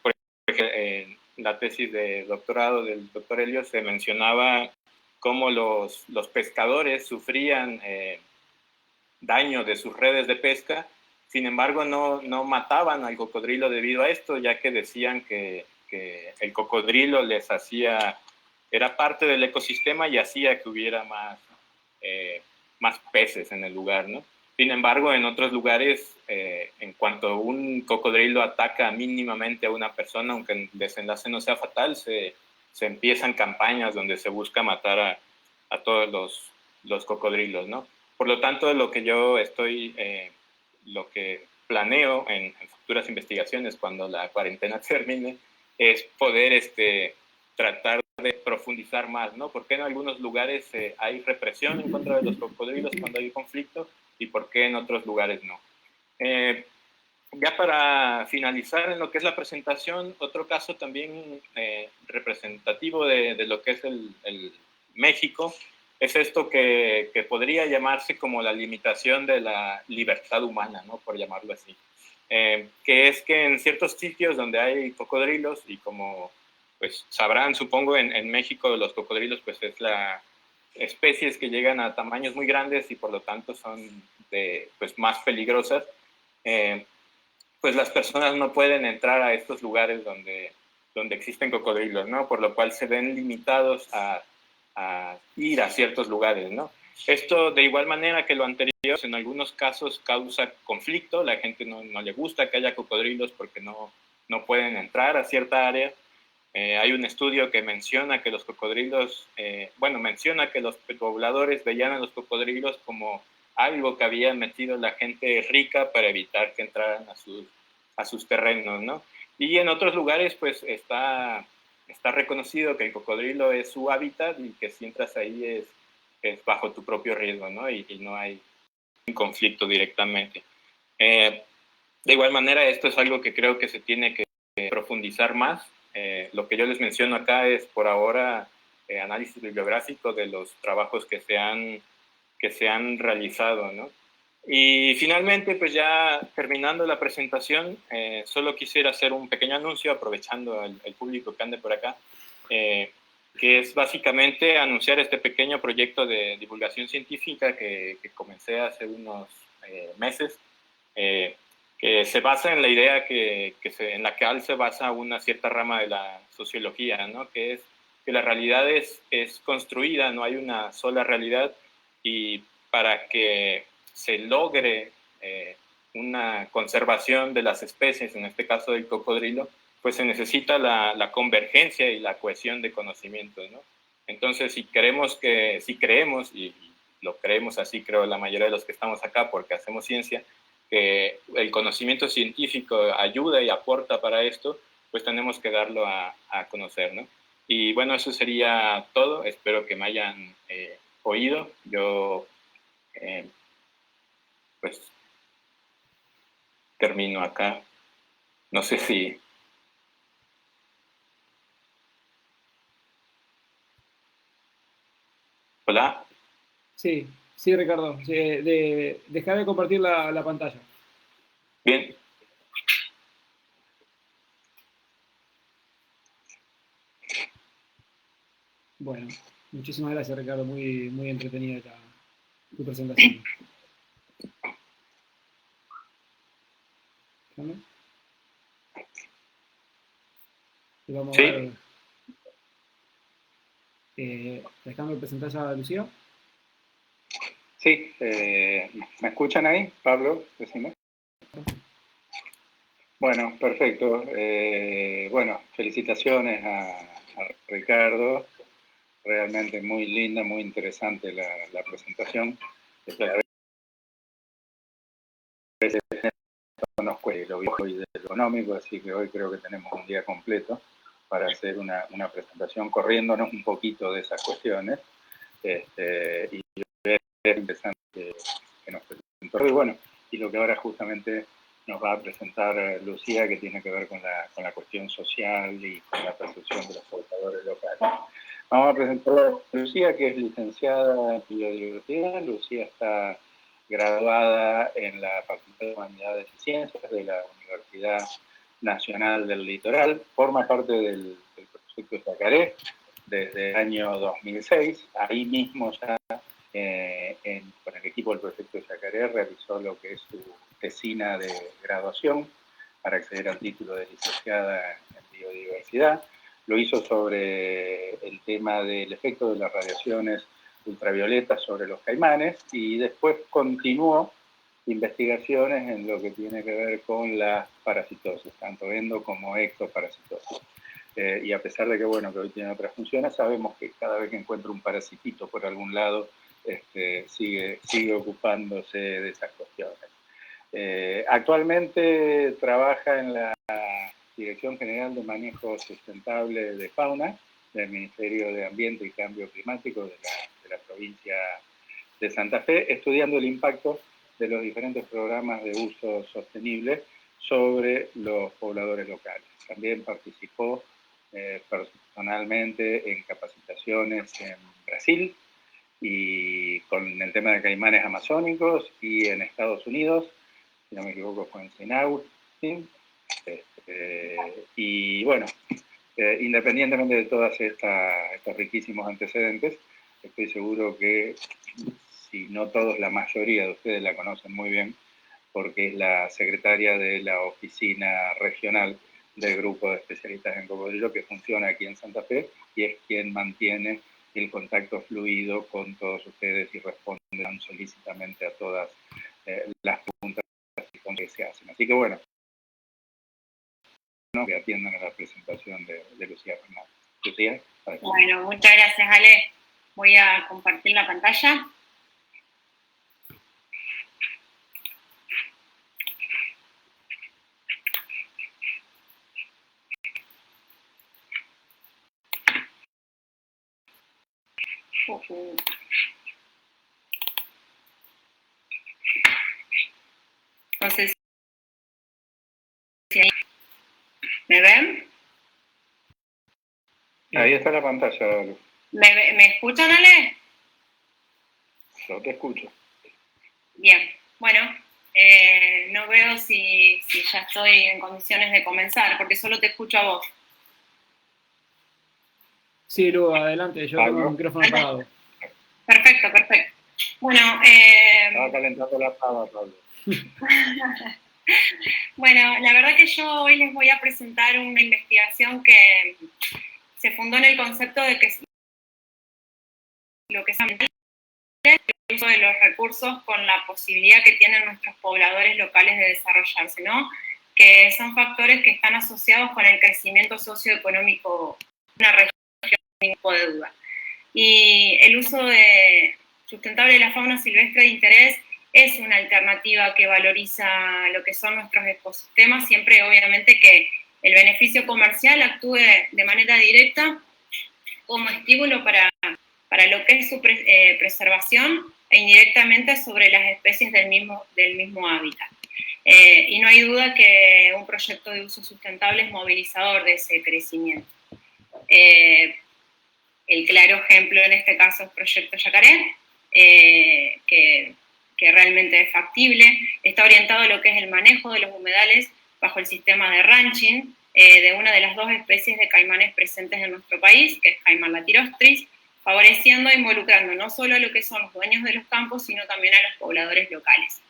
Por ejemplo, en la tesis de doctorado del doctor Helio se mencionaba cómo los pescadores sufrían daño de sus redes de pesca. Sin embargo, no mataban al cocodrilo debido a esto, ya que decían que el cocodrilo era parte del ecosistema y hacía que hubiera más peces en el lugar, ¿no? Sin embargo, en otros lugares, en cuanto un cocodrilo ataca mínimamente a una persona, aunque el desenlace no sea fatal, se empiezan campañas donde se busca matar a todos los cocodrilos, ¿no? Por lo tanto, lo que planeo en futuras investigaciones cuando la cuarentena termine es poder tratar de profundizar más, ¿no? ¿Por qué en algunos lugares hay represión en contra de los cocodrilos cuando hay conflicto y por qué en otros lugares no? Ya para finalizar en lo que es la presentación, otro caso también representativo de lo que es el México es esto que podría llamarse como la limitación de la libertad humana, ¿no? Por llamarlo así. Que es que en ciertos sitios donde hay cocodrilos, y como pues sabrán, supongo, en México los cocodrilos pues es la especies que llegan a tamaños muy grandes y por lo tanto son pues, más peligrosas, pues las personas no pueden entrar a estos lugares donde existen cocodrilos, ¿no? Por lo cual se ven limitados a ir a ciertos lugares, ¿no? Esto, de igual manera que lo anterior, en algunos casos causa conflicto, la gente no le gusta que haya cocodrilos porque no pueden entrar a cierta área. Hay un estudio que menciona que los cocodrilos, menciona que los pobladores veían a los cocodrilos como algo que había metido la gente rica para evitar que entraran a sus terrenos, ¿no? Y en otros lugares, pues, está reconocido que el cocodrilo es su hábitat y que si entras ahí es bajo tu propio riesgo, ¿no? Y no hay un conflicto directamente. De igual manera, esto es algo que creo que se tiene que profundizar más. Lo que yo les menciono acá es, por ahora, análisis bibliográfico de los trabajos que se han realizado, ¿no? Y finalmente, pues ya terminando la presentación, solo quisiera hacer un pequeño anuncio, aprovechando el público que ande por acá, que es básicamente anunciar este pequeño proyecto de divulgación científica que comencé hace unos meses, que se basa en la idea en la que se basa una cierta rama de la sociología, ¿no? Que es que la realidad es construida, no hay una sola realidad, y para que se logre una conservación de las especies, en este caso del cocodrilo, pues se necesita la convergencia y la cohesión de conocimientos, ¿no? Entonces, si creemos, y lo creemos así, creo la mayoría de los que estamos acá porque hacemos ciencia, que el conocimiento científico ayuda y aporta para esto, pues tenemos que darlo a conocer, ¿no? Y bueno, eso sería todo. Espero que me hayan oído. Yo, pues, termino acá. No sé si... Hola. Sí, sí, Ricardo. Deja de compartir la pantalla. Bien. Bueno, muchísimas gracias, Ricardo. Muy, muy entretenida tu presentación. Y vamos a ver. ¿Déjame presentar a Lucía? Sí, ¿me escuchan ahí, Pablo? Decime. Bueno, perfecto. Bueno, felicitaciones a Ricardo. Realmente muy linda, muy interesante la presentación. A veces conozco lo viejo y de lo económico, así que hoy creo que tenemos un día completo para hacer una presentación corriéndonos un poquito de esas cuestiones. Y es interesante que nos presentó. Y bueno, y lo que ahora justamente nos va a presentar Lucía, que tiene que ver con la cuestión social y con la percepción de los pobladores locales. Vamos a presentar a Lucía, que es licenciada en biodiversidad. Lucía está graduada en la Facultad de Humanidades y Ciencias de la Universidad Nacional del Litoral. Forma parte del proyecto Yacaré desde el año 2006. Ahí mismo ya con el equipo del proyecto Yacaré realizó lo que es su tesina de graduación para acceder al título de licenciada en biodiversidad. Lo hizo sobre el tema del efecto de las radiaciones ultravioletas sobre los caimanes y después continuó investigaciones en lo que tiene que ver con la parasitosis, tanto endo como ectoparasitosis. Y a pesar de que, bueno, que hoy tiene otras funciones, sabemos que cada vez que encuentra un parasitito por algún lado, sigue ocupándose de esas cuestiones. Actualmente trabaja en la Dirección General de Manejo Sustentable de Fauna del Ministerio de Ambiente y Cambio Climático de la provincia de Santa Fe, estudiando el impacto de los diferentes programas de uso sostenible sobre los pobladores locales. También participó personalmente en capacitaciones en Brasil y con el tema de caimanes amazónicos, y en Estados Unidos, si no me equivoco fue en Saint Augustine. Y bueno, independientemente de todos estos riquísimos antecedentes, estoy seguro que, si no todos, la mayoría de ustedes la conocen muy bien, porque es la secretaria de la oficina regional del grupo de especialistas en cocodrilo que funciona aquí en Santa Fe, y es quien mantiene el contacto fluido con todos ustedes y responde tan solícitamente a todas las preguntas que se hacen. Así que bueno, que atiendan a la presentación de Lucía Fernández. Lucía. Bueno, muchas gracias, Ale. Voy a compartir la pantalla. No sé si ¿me ven? Ahí está la pantalla, Lu. ¿Me escuchan, Ale? Yo te escucho. Bien, bueno, no veo si ya estoy en condiciones de comenzar, porque solo te escucho a vos. Sí, Lu, adelante, yo tengo el micrófono apagado. Perfecto, perfecto. Bueno, estaba calentando la pava, Pablo. Bueno, la verdad que yo hoy les voy a presentar una investigación que se fundó en el concepto de que lo que es el uso de los recursos con la posibilidad que tienen nuestros pobladores locales de desarrollarse, ¿no? Que son factores que están asociados con el crecimiento socioeconómico de una región, sin ningún tipo de duda. Y el uso sustentable de la fauna silvestre de interés es una alternativa que valoriza lo que son nuestros ecosistemas, siempre obviamente que el beneficio comercial actúe de manera directa como estímulo para lo que es su preservación e indirectamente sobre las especies del mismo hábitat. Y no hay duda que un proyecto de uso sustentable es movilizador de ese crecimiento. El claro ejemplo en este caso es Proyecto Yacaré, que realmente es factible, está orientado a lo que es el manejo de los humedales bajo el sistema de ranching, de una de las dos especies de caimanes presentes en nuestro país, que es Caimán latirostris, favoreciendo e involucrando no solo a lo que son los dueños de los campos, sino también a los pobladores locales.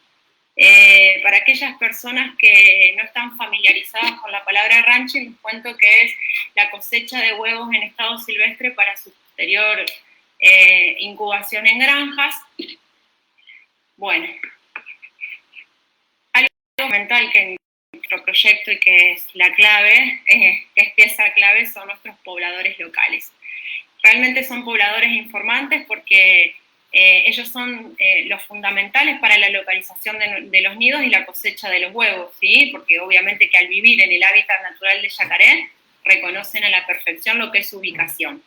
Para aquellas personas que no están familiarizadas con la palabra ranching, les cuento que es la cosecha de huevos en estado silvestre para su posterior incubación en granjas. Bueno, algo fundamental que en nuestro proyecto y que es la clave, que es pieza clave, son nuestros pobladores locales. Realmente son pobladores informantes porque ellos son los fundamentales para la localización de los nidos y la cosecha de los huevos, ¿sí? Porque obviamente que al vivir en el hábitat natural de yacaré, reconocen a la perfección lo que es su ubicación.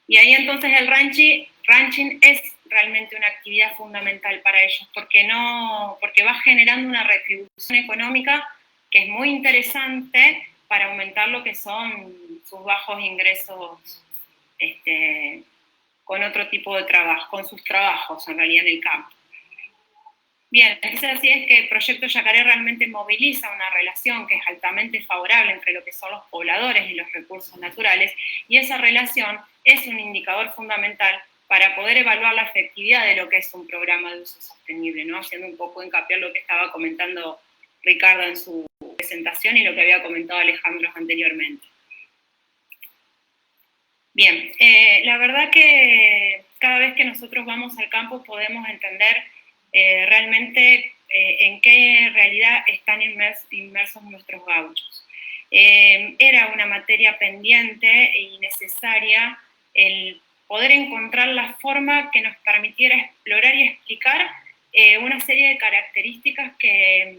Y ahí entonces el ranching es realmente una actividad fundamental para ellos, porque va generando una retribución económica que es muy interesante para aumentar lo que son sus bajos ingresos con otro tipo de trabajo, con sus trabajos en realidad en el campo. Bien, entonces así es que el Proyecto Yacaré realmente moviliza una relación que es altamente favorable entre lo que son los pobladores y los recursos naturales, y esa relación es un indicador fundamental para poder evaluar la efectividad de lo que es un programa de uso sostenible, ¿no? Haciendo un poco hincapié en lo que estaba comentando Ricardo en su presentación y lo que había comentado Alejandro anteriormente. Bien, la verdad que cada vez que nosotros vamos al campo podemos entender realmente en qué realidad están inmersos nuestros gauchos. Era una materia pendiente y necesaria el poder encontrar la forma que nos permitiera explorar y explicar una serie de características que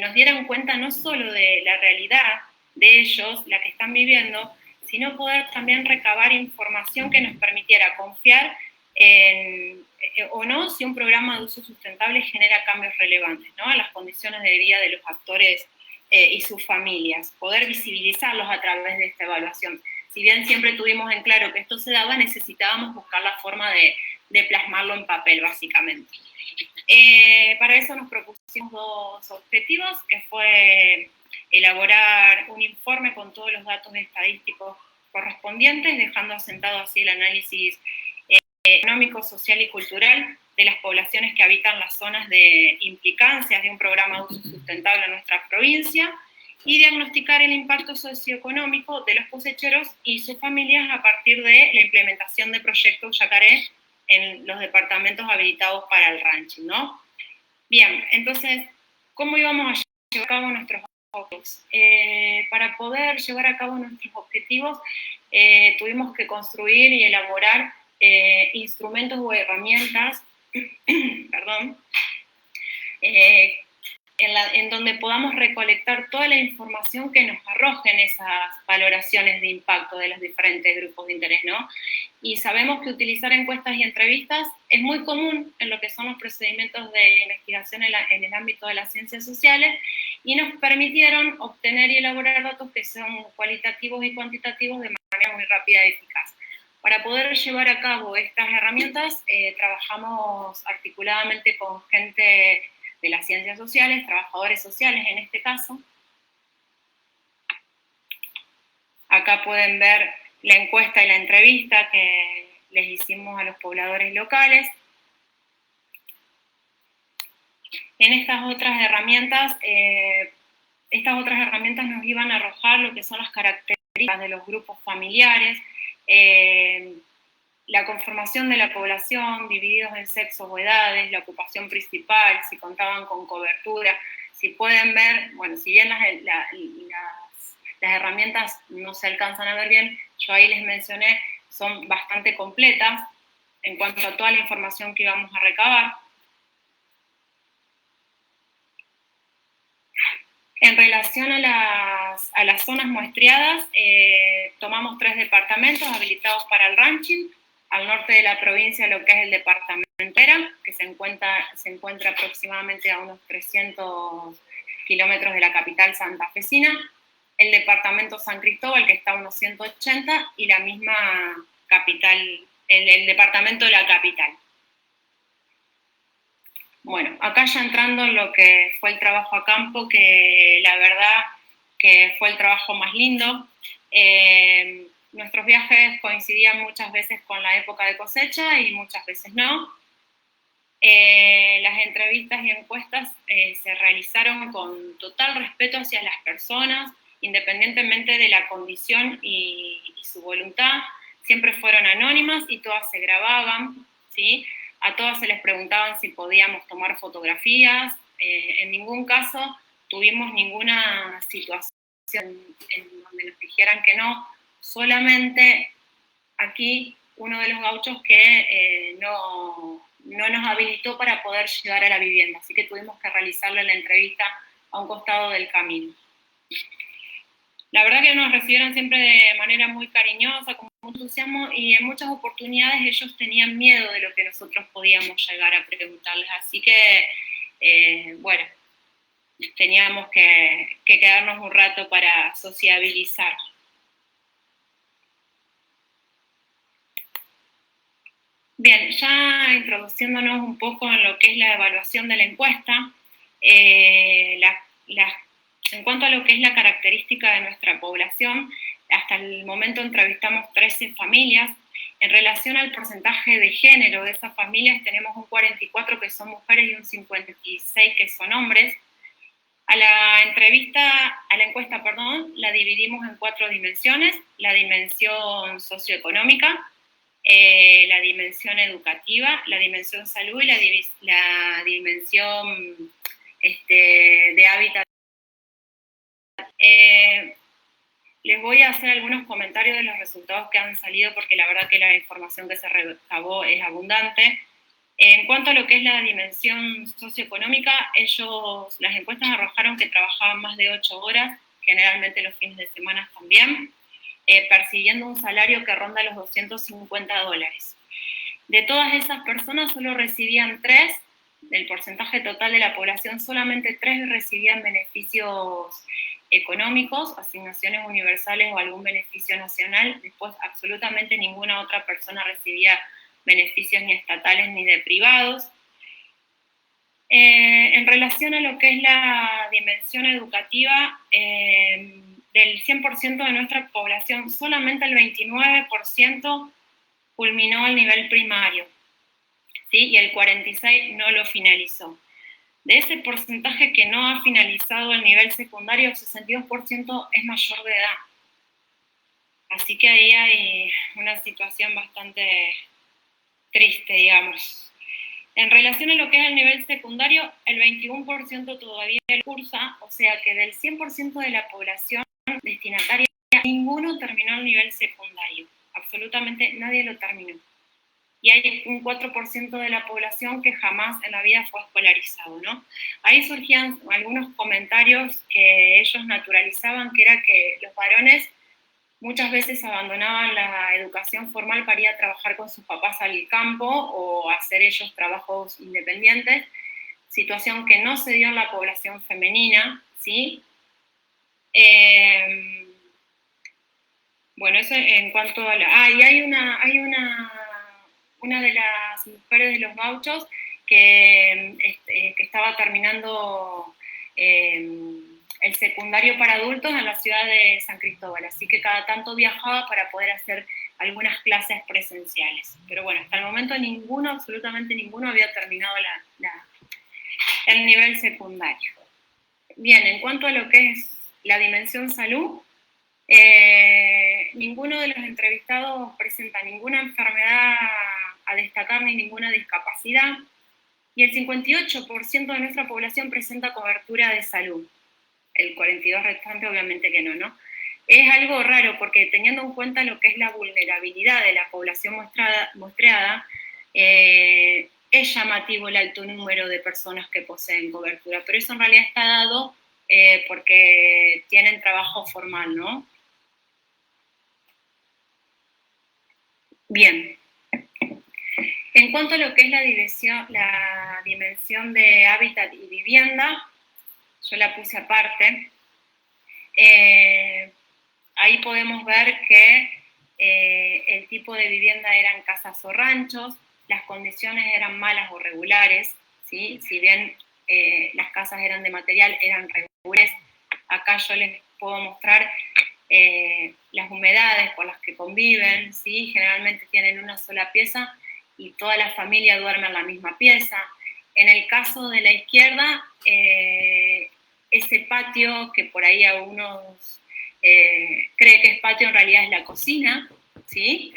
nos dieran cuenta no solo de la realidad de ellos, la que están viviendo, sino poder también recabar información que nos permitiera confiar o no si un programa de uso sustentable genera cambios relevantes, ¿no?, a las condiciones de vida de los actores y sus familias, poder visibilizarlos a través de esta evaluación. Si bien siempre tuvimos en claro que esto se daba, necesitábamos buscar la forma de plasmarlo en papel, básicamente. Para eso nos propusimos dos objetivos, que fue elaborar un informe con todos los datos estadísticos correspondientes, dejando asentado así el análisis económico, social y cultural de las poblaciones que habitan las zonas de implicancias de un programa de uso sustentable en nuestra provincia, y diagnosticar el impacto socioeconómico de los cosecheros y sus familias a partir de la implementación de proyectos Yacaré en los departamentos habilitados para el ranching, ¿no? Bien, entonces, ¿cómo íbamos a llevar a cabo nuestros objetivos? Para poder llevar a cabo nuestros objetivos, tuvimos que construir y elaborar instrumentos o herramientas, perdón, en donde podamos recolectar toda la información que nos arrojen esas valoraciones de impacto de los diferentes grupos de interés, ¿no? Y sabemos que utilizar encuestas y entrevistas es muy común en lo que son los procedimientos de investigación en el ámbito de las ciencias sociales, y nos permitieron obtener y elaborar datos que son cualitativos y cuantitativos de manera muy rápida y eficaz. Para poder llevar a cabo estas herramientas, trabajamos articuladamente con gente de las ciencias sociales, trabajadores sociales en este caso. Acá pueden ver la encuesta y la entrevista que les hicimos a los pobladores locales. En estas otras herramientas nos iban a arrojar lo que son las características de los grupos familiares, la conformación de la población, divididos en sexos o edades, la ocupación principal, si contaban con cobertura. Si pueden ver, bueno, si bien las herramientas no se alcanzan a ver bien, yo ahí les mencioné, son bastante completas en cuanto a toda la información que íbamos a recabar. En relación a las zonas muestreadas, tomamos 3 departamentos habilitados para el ranching. Al norte de la provincia, lo que es el departamento Era, que se encuentra aproximadamente a unos 300 kilómetros de la capital santafesina. El departamento San Cristóbal, que está a unos 180, y la misma capital, el departamento de la capital. Bueno, acá ya entrando en lo que fue el trabajo a campo, que la verdad que fue el trabajo más lindo. Nuestros viajes coincidían muchas veces con la época de cosecha y muchas veces no. Las entrevistas y encuestas se realizaron con total respeto hacia las personas, independientemente de la condición y su voluntad. Siempre fueron anónimas y todas se grababan, ¿sí? A todas se les preguntaban si podíamos tomar fotografías. En ningún caso tuvimos ninguna situación en donde nos dijeran que no. Solamente aquí uno de los gauchos que no nos habilitó para poder llegar a la vivienda, así que tuvimos que realizarle la entrevista a un costado del camino. La verdad que nos recibieron siempre de manera muy cariñosa, con mucho entusiasmo, y en muchas oportunidades ellos tenían miedo de lo que nosotros podíamos llegar a preguntarles, así que, bueno, teníamos que quedarnos un rato para sociabilizar. Bien, ya introduciéndonos un poco en lo que es la evaluación de la encuesta, en cuanto a lo que es la característica de nuestra población, hasta el momento entrevistamos 13 familias. En relación al porcentaje de género de esas familias, tenemos un 44 que son mujeres y un 56 que son hombres. A la encuesta, la dividimos en 4 dimensiones: la dimensión socioeconómica, la dimensión educativa, la dimensión salud y la dimensión de hábitat. Les voy a hacer algunos comentarios de los resultados que han salido, porque la verdad que la información que se recabó es abundante. En cuanto a lo que es la dimensión socioeconómica, las encuestas arrojaron que trabajaban más de 8 horas, generalmente los fines de semana también, persiguiendo un salario que ronda los $250. De todas esas personas, solo recibían 3, del porcentaje total de la población, solamente 3 recibían beneficios económicos, asignaciones universales o algún beneficio nacional. Después, absolutamente ninguna otra persona recibía beneficios ni estatales ni de privados. En relación a lo que es la dimensión educativa, del 100% de nuestra población, solamente el 29% culminó el nivel primario, ¿sí? Y el 46% no lo finalizó. De ese porcentaje que no ha finalizado el nivel secundario, el 62% es mayor de edad. Así que ahí hay una situación bastante triste, digamos. En relación a lo que es el nivel secundario, el 21% todavía lo cursa, o sea que del 100% de la población destinataria, ninguno terminó el nivel secundario. Absolutamente nadie lo terminó. Y hay un 4% de la población que jamás en la vida fue escolarizado, ¿no? Ahí surgían algunos comentarios que ellos naturalizaban, que era que los varones muchas veces abandonaban la educación formal para ir a trabajar con sus papás al campo o hacer ellos trabajos independientes, situación que no se dio en la población femenina, ¿sí? Bueno, eso en cuanto a la... y hay una de las mujeres de los gauchos que estaba terminando el secundario para adultos en la ciudad de San Cristóbal, así que cada tanto viajaba para poder hacer algunas clases presenciales. Pero bueno, hasta el momento ninguno, absolutamente ninguno, había terminado el nivel secundario. Bien, en cuanto a lo que es la dimensión salud, ninguno de los entrevistados presenta ninguna enfermedad a destacar ni ninguna discapacidad, y el 58% de nuestra población presenta cobertura de salud. El 42% restante obviamente que no, ¿no? Es algo raro porque teniendo en cuenta lo que es la vulnerabilidad de la población muestreada, es llamativo el alto número de personas que poseen cobertura, pero eso en realidad está dado porque tienen trabajo formal, ¿no? Bien. En cuanto a lo que es la dimensión de hábitat y vivienda, yo la puse aparte. Ahí podemos ver que el tipo de vivienda eran casas o ranchos, las condiciones eran malas o regulares, ¿sí? Si bien las casas eran de material, eran regulares. Acá yo les puedo mostrar las humedades por las que conviven, ¿sí? Generalmente tienen una sola pieza y toda la familia duerme en la misma pieza. En el caso de la izquierda, ese patio, que por ahí algunos cree que es patio, en realidad es la cocina, ¿sí?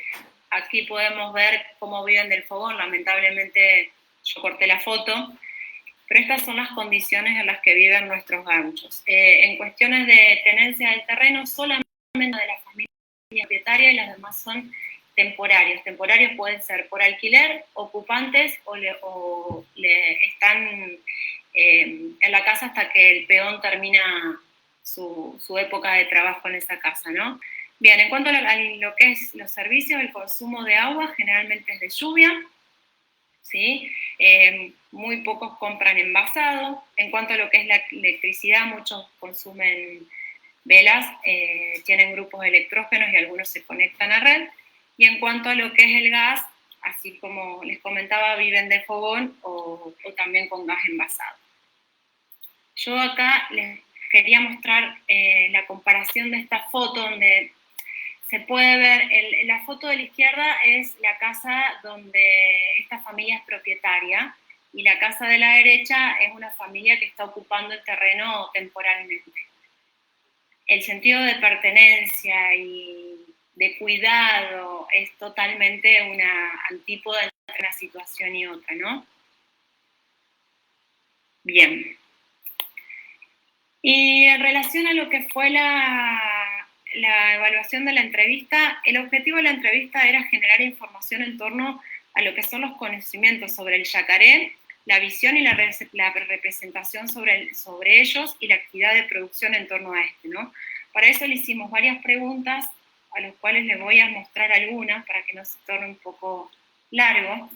Aquí podemos ver cómo viven del fogón, lamentablemente yo corté la foto, pero estas son las condiciones en las que viven nuestros gauchos. En cuestiones de tenencia del terreno, solamente de la familia propietaria y las demás son temporarios. Temporarios pueden ser por alquiler, ocupantes o están en la casa hasta que el peón termina su época de trabajo en esa casa, ¿no? Bien, en cuanto a lo que es los servicios, el consumo de agua generalmente es de lluvia, ¿sí? Muy pocos compran envasado. En cuanto a lo que es la electricidad, muchos consumen velas, tienen grupos electrógenos y algunos se conectan a red. Y en cuanto a lo que es el gas, así como les comentaba, viven de fogón o también con gas envasado. Yo acá les quería mostrar la comparación de esta foto donde se puede ver, la foto de la izquierda es la casa donde esta familia es propietaria y la casa de la derecha es una familia que está ocupando el terreno temporalmente. El sentido de pertenencia y de cuidado es totalmente una antípoda entre una situación y otra, ¿no? Bien. Y en relación a lo que fue la evaluación de la entrevista, el objetivo de la entrevista era generar información en torno a lo que son los conocimientos sobre el yacaré, la visión y la representación sobre ellos y la actividad de producción en torno a este, ¿no? Para eso le hicimos varias preguntas, a las cuales les voy a mostrar algunas para que no se torne un poco largo.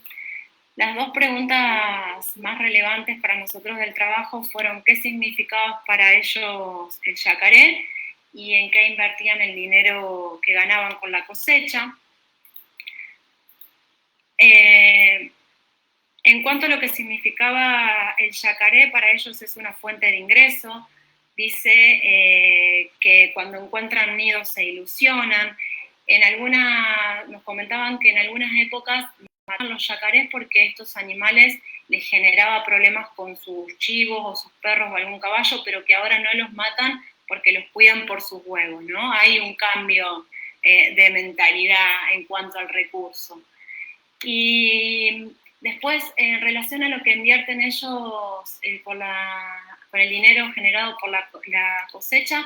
Las dos preguntas más relevantes para nosotros del trabajo fueron qué significaba para ellos el yacaré y en qué invertían el dinero que ganaban con la cosecha. En cuanto a lo que significaba el yacaré, para ellos es una fuente de ingreso. Dice que cuando encuentran nidos se ilusionan. Nos comentaban que en algunas épocas mataban los yacarés porque estos animales les generaba problemas con sus chivos o sus perros o algún caballo, pero que ahora no los matan porque los cuidan por sus huevos, ¿no? Hay un cambio de mentalidad en cuanto al recurso. Y después, en relación a lo que invierten ellos con el dinero generado por la cosecha,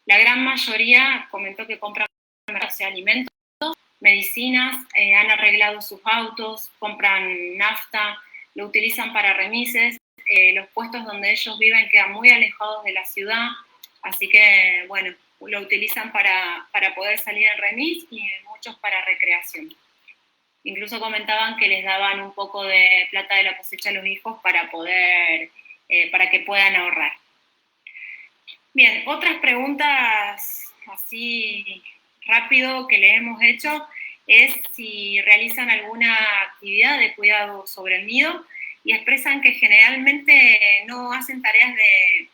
la gran mayoría comentó que compran alimentos, medicinas, han arreglado sus autos, compran nafta, lo utilizan para remises. Los puestos donde ellos viven quedan muy alejados de la ciudad, así que, bueno, lo utilizan para poder salir en remis y muchos para recreación. Incluso comentaban que les daban un poco de plata de la cosecha a los hijos para que puedan ahorrar. Bien, otras preguntas así rápido que le hemos hecho es si realizan alguna actividad de cuidado sobre el nido y expresan que generalmente no hacen tareas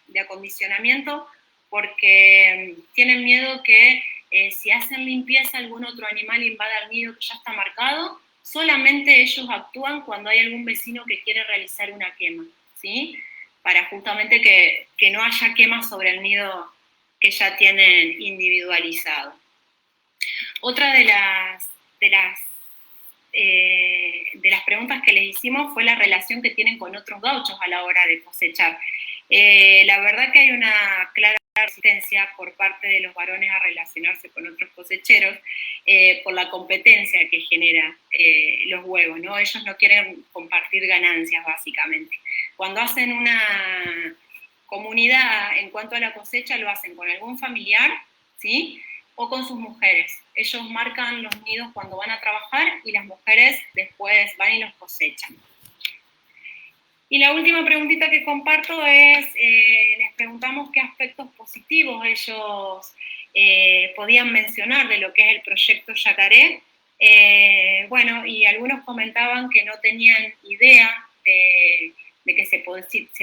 de acondicionamiento porque tienen miedo que si hacen limpieza algún otro animal invada el nido que ya está marcado. Solamente ellos actúan cuando hay algún vecino que quiere realizar una quema, ¿sí? Para justamente que no haya quemas sobre el nido que ya tienen individualizado. Otra de las preguntas que les hicimos fue la relación que tienen con otros gauchos a la hora de cosechar. La verdad que hay una clara resistencia por parte de los varones a relacionarse con otros cosecheros por la competencia que genera los huevos, ¿no? Ellos no quieren compartir ganancias, básicamente. Cuando hacen una comunidad en cuanto a la cosecha, lo hacen con algún familiar, ¿sí? O con sus mujeres. Ellos marcan los nidos cuando van a trabajar y las mujeres después van y los cosechan. Y la última preguntita que comparto es, les preguntamos qué aspectos positivos ellos podían mencionar de lo que es el proyecto Yacaré. Bueno, y algunos comentaban que no tenían idea de que se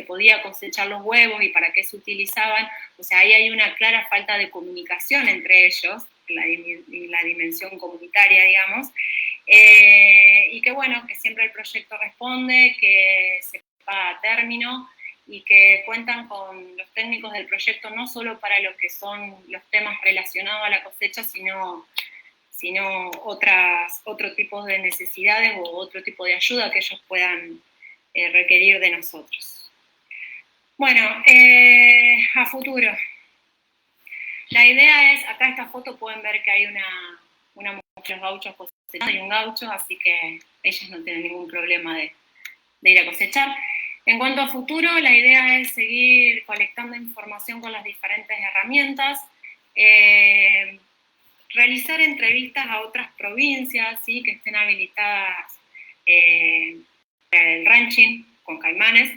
podía cosechar los huevos y para qué se utilizaban. O sea, ahí hay una clara falta de comunicación entre ellos, en la dimensión comunitaria, digamos, y que bueno, que siempre el proyecto responde, que se paga a término y que cuentan con los técnicos del proyecto no solo para lo que son los temas relacionados a la cosecha, sino otro tipo de necesidades o otro tipo de ayuda que ellos puedan requerir de nosotros. Bueno, a futuro. La idea es, acá esta foto pueden ver que hay una mujer de los gauchos cosechando y un gaucho, así que ellos no tienen ningún problema de ir a cosechar. En cuanto a futuro, la idea es seguir colectando información con las diferentes herramientas, realizar entrevistas a otras provincias, ¿sí?, que estén habilitadas el ranching con caimanes,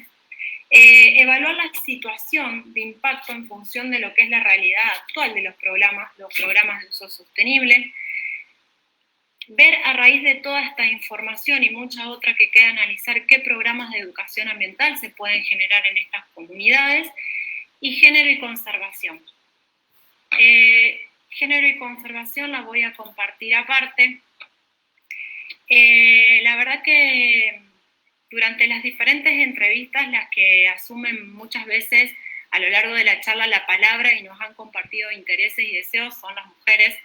evaluar la situación de impacto en función de lo que es la realidad actual de los programas de uso sostenible, ver a raíz de toda esta información y mucha otra que queda analizar qué programas de educación ambiental se pueden generar en estas comunidades, y género y conservación. Género y conservación la voy a compartir aparte. La verdad que durante las diferentes entrevistas, las que asumen muchas veces a lo largo de la charla la palabra y nos han compartido intereses y deseos son las mujeres.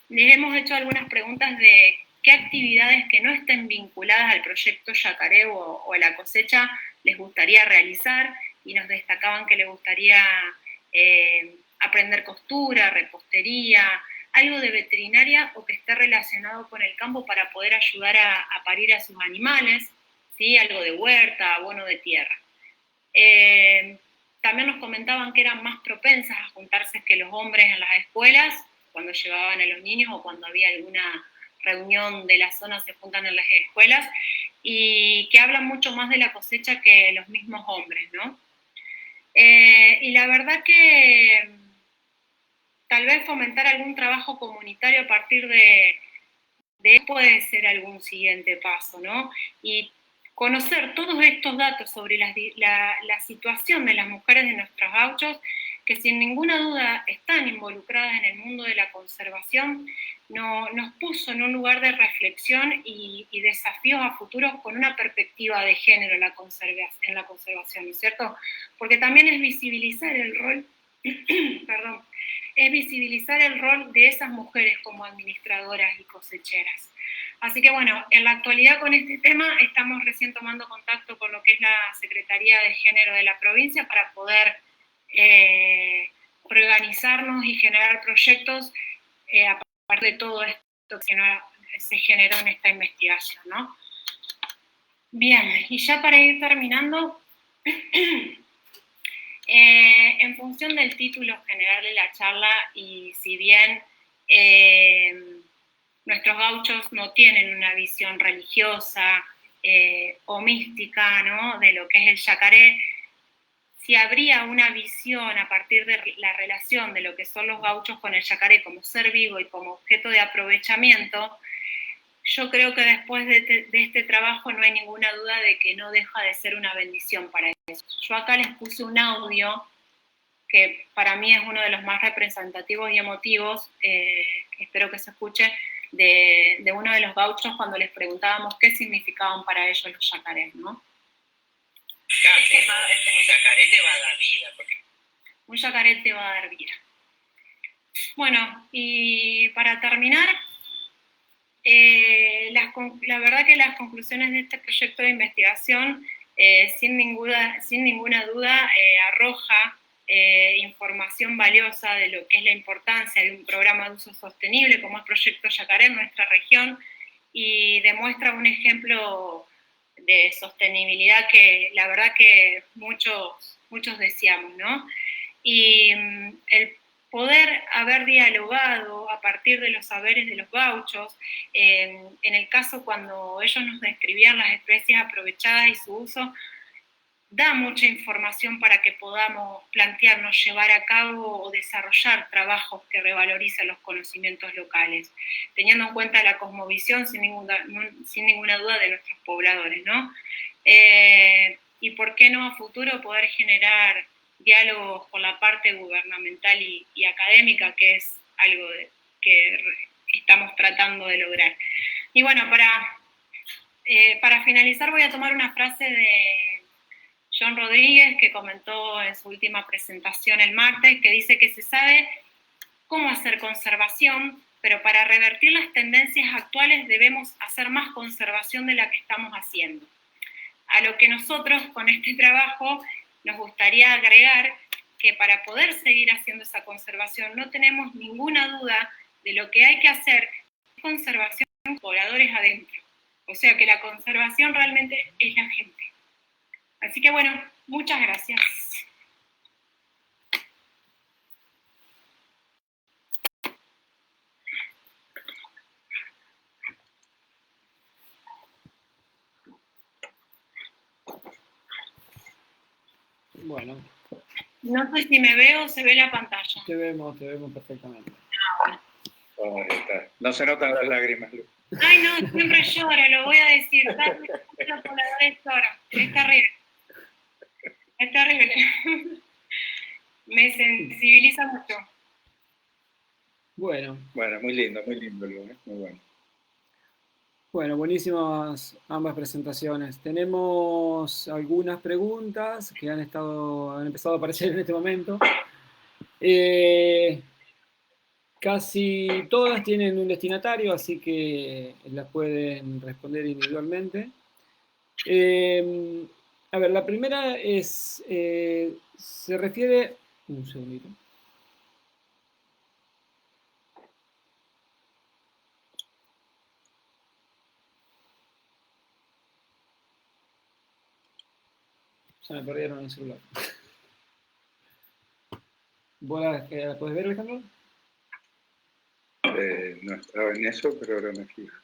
Les hemos hecho algunas preguntas de qué actividades que no estén vinculadas al proyecto Yacaré o a la cosecha les gustaría realizar, y nos destacaban que les gustaría aprender costura, repostería, algo de veterinaria o que esté relacionado con el campo para poder ayudar a parir a sus animales, ¿sí?, algo de huerta, abono de tierra. También nos comentaban que eran más propensas a juntarse que los hombres en las escuelas, cuando llevaban a los niños o cuando había alguna reunión de la zona se juntan en las escuelas, y que hablan mucho más de la cosecha que los mismos hombres, ¿no? Y la verdad que tal vez fomentar algún trabajo comunitario a partir de puede ser algún siguiente paso, ¿no? Y conocer todos estos datos sobre la situación de las mujeres de nuestros gauchos, que sin ninguna duda están involucradas en el mundo de la conservación, nos puso en un lugar de reflexión y desafíos a futuro con una perspectiva de género en la conservación, ¿no es cierto? Porque también es visibilizar el rol, perdón, es visibilizar el rol de esas mujeres como administradoras y cosecheras. Así que bueno, en la actualidad con este tema estamos recién tomando contacto con lo que es la Secretaría de Género de la provincia para poder organizarnos y generar proyectos a partir de todo esto que se generó en esta investigación, ¿no? Bien, y ya para ir terminando, en función del título general de la charla, y si bien nuestros gauchos no tienen una visión religiosa o mística, ¿no?, de lo que es el yacaré, si habría una visión a partir de la relación de lo que son los gauchos con el yacaré como ser vivo y como objeto de aprovechamiento, yo creo que después de este trabajo no hay ninguna duda de que no deja de ser una bendición para ellos. Yo acá les puse un audio que para mí es uno de los más representativos y emotivos, espero que se escuche, de uno de los gauchos cuando les preguntábamos qué significaban para ellos los yacarés, ¿no? Claro, un yacaré te va a dar vida. Un yacaré te va a dar vida. Bueno, y para terminar, la verdad que las conclusiones de este proyecto de investigación, sin ninguna duda, arroja información valiosa de lo que es la importancia de un programa de uso sostenible como es Proyecto Yacaré en nuestra región, y demuestra un ejemplo de sostenibilidad que la verdad que muchos deseamos, ¿no? Y el poder haber dialogado a partir de los saberes de los gauchos, en el caso cuando ellos nos describían las especies aprovechadas y su uso, da mucha información para que podamos plantearnos, llevar a cabo o desarrollar trabajos que revaloricen los conocimientos locales, teniendo en cuenta la cosmovisión sin ninguna duda de nuestros pobladores, ¿no? Y por qué no a futuro poder generar diálogos con la parte gubernamental y académica, que es algo que estamos tratando de lograr. Y bueno, para finalizar voy a tomar una frase de John Rodríguez, que comentó en su última presentación el martes, que dice que se sabe cómo hacer conservación, pero para revertir las tendencias actuales debemos hacer más conservación de la que estamos haciendo. A lo que nosotros con este trabajo nos gustaría agregar que para poder seguir haciendo esa conservación no tenemos ninguna duda de lo que hay que hacer es conservación con pobladores adentro. O sea que la conservación realmente es la gente. Así que bueno, muchas gracias. Bueno. No sé si me veo o se ve la pantalla. Te vemos perfectamente. Oh, está. No se notan las lágrimas, Lu. Ay, no, siempre lloro, lo voy a decir. Los pobladores lloran. Es terrible. Es terrible. Me sensibiliza mucho. Bueno. Bueno, muy lindo, Lu, ¿eh? Muy bueno. Bueno, buenísimas ambas presentaciones. Tenemos algunas preguntas que han empezado a aparecer en este momento. Casi todas tienen un destinatario, así que las pueden responder individualmente. A ver, la primera es, se refiere... Un segundito. Ya me perdieron el celular. ¿Vos la podés ver, Alejandro? No estaba en eso, pero ahora me fijo.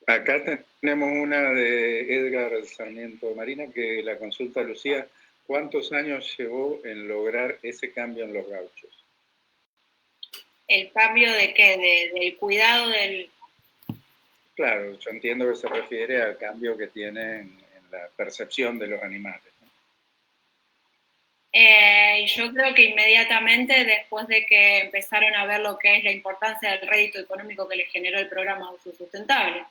Acá tenemos una de Edgar Sarmiento Marina que la consulta Lucía. ¿Cuántos años llevó en lograr ese cambio en los gauchos? ¿El cambio de qué? ¿Del cuidado del...? Claro, yo entiendo que se refiere al cambio que tiene en la percepción de los animales, ¿no? Yo creo que inmediatamente después de que empezaron a ver lo que es la importancia del rédito económico que les generó el programa Uso Sustentable.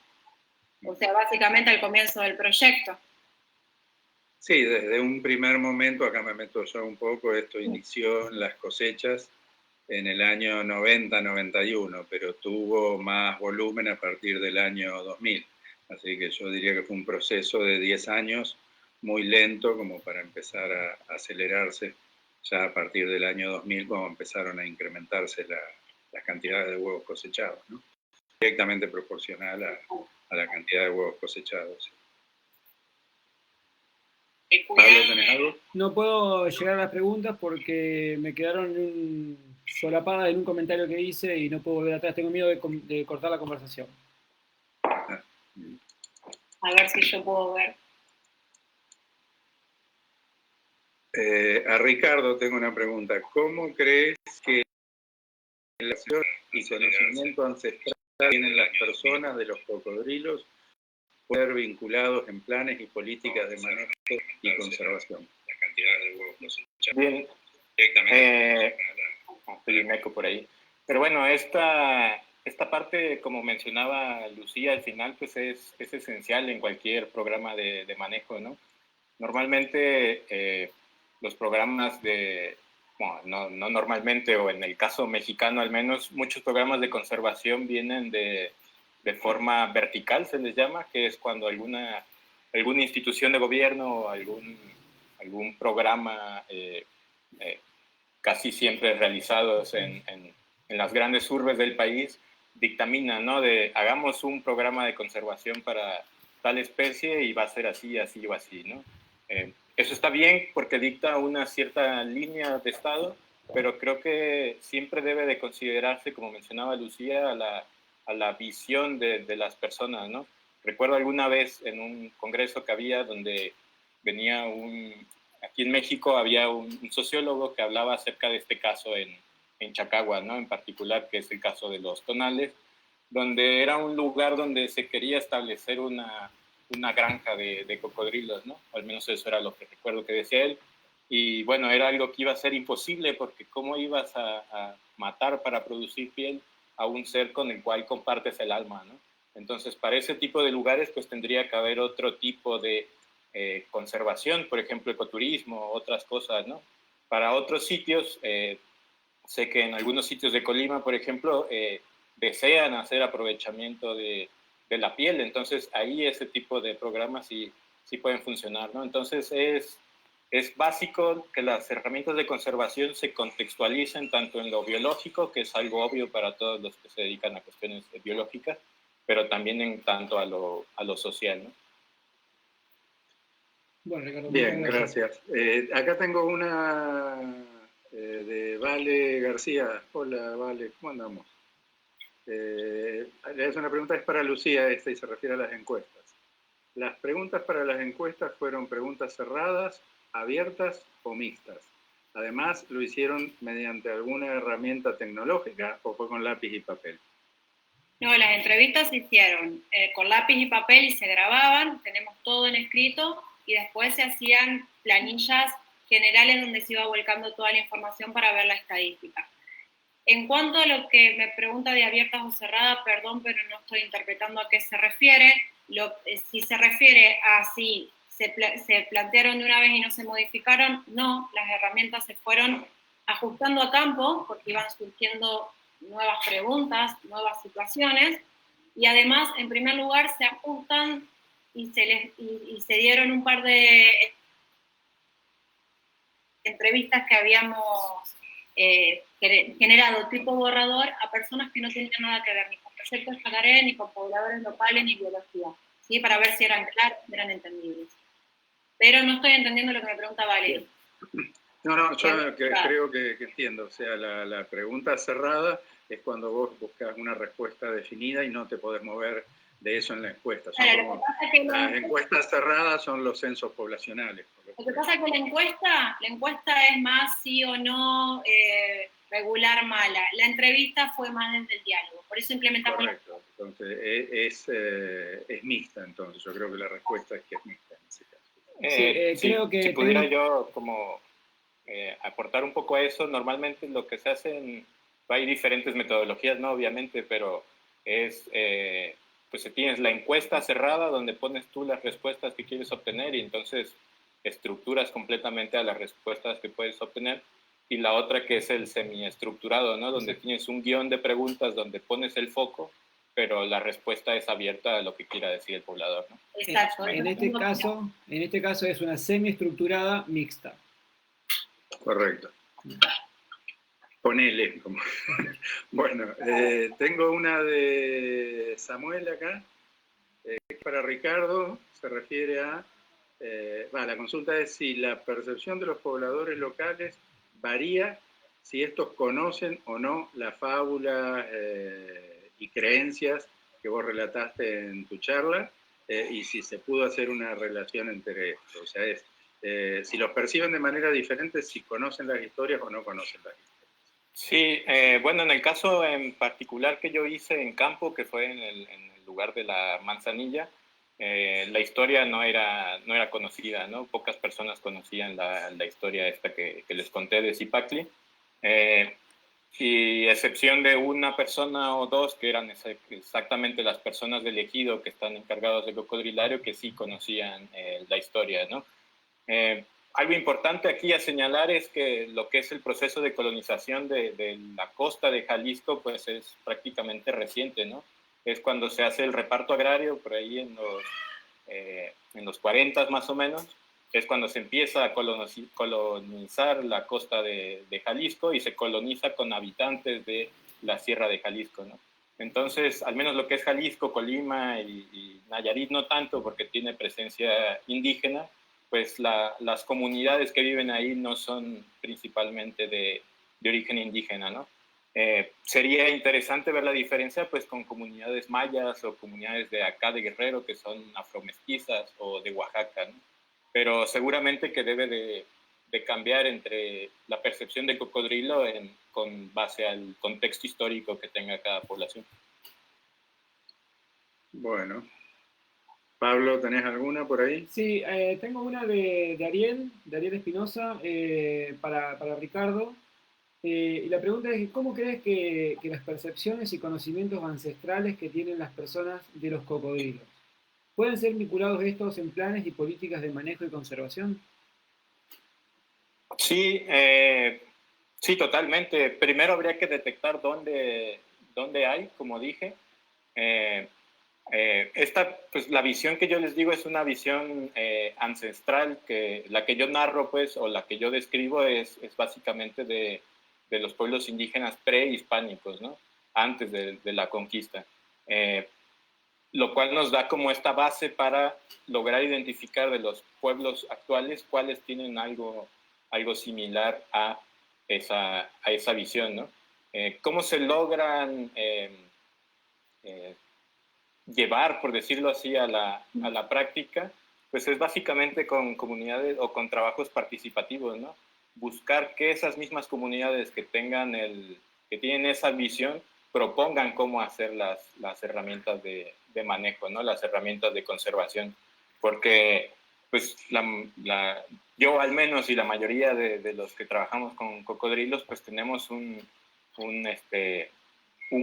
O sea, básicamente al comienzo del proyecto. Sí, desde un primer momento, acá me meto yo un poco, esto inició en las cosechas en el año 90-91, pero tuvo más volumen a partir del año 2000. Así que yo diría que fue un proceso de 10 años muy lento como para empezar a acelerarse ya a partir del año 2000, cuando empezaron a incrementarse las cantidades de huevos cosechados, ¿no? Directamente proporcional a la cantidad de huevos cosechados. Pablo, ¿tenés algo? No puedo llegar a las preguntas porque me quedaron solapadas en un comentario que hice y no puedo volver atrás. Tengo miedo de cortar la conversación. A ver si yo puedo ver. A Ricardo tengo una pregunta. ¿Cómo crees que la acción y conocimiento ancestral que tienen las personas de los cocodrilos pueden ser vinculados en planes y políticas de manejo y conservación? La cantidad de huevos cosechados. Bien. Estoy un eco por ahí. Pero bueno, esta parte, como mencionaba Lucía, al final pues es esencial en cualquier programa de manejo, ¿no? Normalmente los programas bueno, no normalmente, o en el caso mexicano al menos, muchos programas de conservación vienen de forma vertical, se les llama, que es cuando alguna institución de gobierno o algún programa casi siempre realizados en las grandes urbes del país dictamina, ¿no? Hagamos un programa de conservación para tal especie y va a ser así, así o así, ¿no? Eso está bien porque dicta una cierta línea de estado, pero creo que siempre debe de considerarse, como mencionaba Lucía, a la visión de las personas, ¿no? Recuerdo alguna vez en un congreso que había donde venía aquí en México había un sociólogo que hablaba acerca de este caso en Chacagua, ¿no? En particular, que es el caso de los tonales, donde era un lugar donde se quería establecer una granja de cocodrilos, ¿no? Al menos eso era lo que recuerdo que decía él. Y bueno, era algo que iba a ser imposible porque ¿cómo ibas a matar para producir piel a un ser con el cual compartes el alma, ¿no? Entonces, para ese tipo de lugares, pues tendría que haber otro tipo de conservación, por ejemplo, ecoturismo, otras cosas, ¿no? Para otros sitios, sé que en algunos sitios de Colima, por ejemplo, desean hacer aprovechamiento de la piel, entonces ahí ese tipo de programas sí pueden funcionar, ¿no? Entonces es básico que las herramientas de conservación se contextualicen tanto en lo biológico, que es algo obvio para todos los que se dedican a cuestiones biológicas, pero también en tanto a lo social, ¿no? Bueno, Ricardo, bien, gracias. Acá tengo una de Vale García. Hola, Vale, ¿cómo andamos? Es una pregunta, es para Lucía esta y se refiere a las encuestas. ¿Las preguntas para las encuestas fueron preguntas cerradas, abiertas o mixtas? Además, ¿lo hicieron mediante alguna herramienta tecnológica o fue con lápiz y papel? No, las entrevistas se hicieron con lápiz y papel y se grababan, tenemos todo en escrito, y después se hacían planillas generales donde se iba volcando toda la información para ver la estadística. En cuanto a lo que me pregunta de abiertas o cerradas, perdón, pero no estoy interpretando a qué se refiere. Si se refiere a si se plantearon de una vez y no se modificaron, no, las herramientas se fueron ajustando a campo porque iban surgiendo nuevas preguntas, nuevas situaciones, y además, en primer lugar, se ajustan y se dieron un par de entrevistas que habíamos generado tipo borrador a personas que no tenían nada que ver ni con proyectos Yacaré, ni con pobladores locales, ni biología, ¿sí? Para ver si eran claros, eran entendibles. Pero no estoy entendiendo lo que me pregunta Valeria. No, yo creo que entiendo. O sea, la pregunta cerrada es cuando vos buscas una respuesta definida y no te podés mover de eso en la encuesta. Claro, las encuestas cerradas son los censos poblacionales. Lo que pasa es que la encuesta es más sí o no, regular, mala. La entrevista fue más desde el diálogo, por eso implementamos... Correcto, entonces es mixta, entonces yo creo que la respuesta es que es mixta en ese caso. Creo que si pudiera yo como aportar un poco a eso, normalmente lo que se hace hay diferentes metodologías, ¿no? Obviamente, pero pues tienes la encuesta cerrada donde pones tú las respuestas que quieres obtener y entonces estructuras completamente a las respuestas que puedes obtener, y la otra que es el semiestructurado, ¿no? Donde tienes un guión de preguntas donde pones el foco, pero la respuesta es abierta a lo que quiera decir el poblador, ¿no? Exacto. En este caso es una semiestructurada mixta. Correcto. Ponele. Bueno, tengo una de Samuel acá, para Ricardo, se refiere a... la consulta es si la percepción de los pobladores locales varía si estos conocen o no las fábulas y creencias que vos relataste en tu charla, y si se pudo hacer una relación entre esto. O sea, si los perciben de manera diferente, si conocen las historias o no conocen las historias. Sí, bueno, en el caso en particular que yo hice en campo, que fue en el lugar de la Manzanilla, la historia no era conocida, ¿no? Pocas personas conocían la historia esta que les conté de Zipacli, y excepción de una persona o dos que eran exactamente las personas del ejido que están encargados de cocodrilario que sí conocían la historia, ¿no? Algo importante aquí a señalar es que lo que es el proceso de colonización de la costa de Jalisco pues es prácticamente reciente, ¿no? Es cuando se hace el reparto agrario, por ahí en los 40 más o menos, es cuando se empieza a colonizar la costa de Jalisco y se coloniza con habitantes de la Sierra de Jalisco, ¿no? Entonces, al menos lo que es Jalisco, Colima y Nayarit no tanto porque tiene presencia indígena, pues las comunidades que viven ahí no son principalmente de origen indígena, ¿no? Sería interesante ver la diferencia pues con comunidades mayas o comunidades de acá de Guerrero que son afromestizas o de Oaxaca, ¿no? Pero seguramente que debe de cambiar entre la percepción de cocodrilo con base al contexto histórico que tenga cada población. Bueno. Pablo, ¿tenés alguna por ahí? Sí, tengo una de Ariel Espinosa, para Ricardo. Y la pregunta es, ¿cómo crees que las percepciones y conocimientos ancestrales que tienen las personas de los cocodrilos pueden ser vinculados estos en planes y políticas de manejo y conservación? Sí, sí, totalmente. Primero habría que detectar dónde hay, como dije. Pues la visión que yo les digo es una visión ancestral, que la que yo narro, pues, o la que yo describo es básicamente de los pueblos indígenas prehispánicos, ¿no? Antes de la conquista. Lo cual nos da como esta base para lograr identificar de los pueblos actuales cuáles tienen algo similar a esa visión, ¿no? ¿Cómo se logran llevar, por decirlo así, a la práctica? Pues es básicamente con comunidades o con trabajos participativos, ¿no? Buscar que esas mismas comunidades que tienen esa visión propongan cómo hacer las herramientas de manejo, ¿no? Las herramientas de conservación. Porque pues yo al menos y la mayoría de los que trabajamos con cocodrilos, pues tenemos un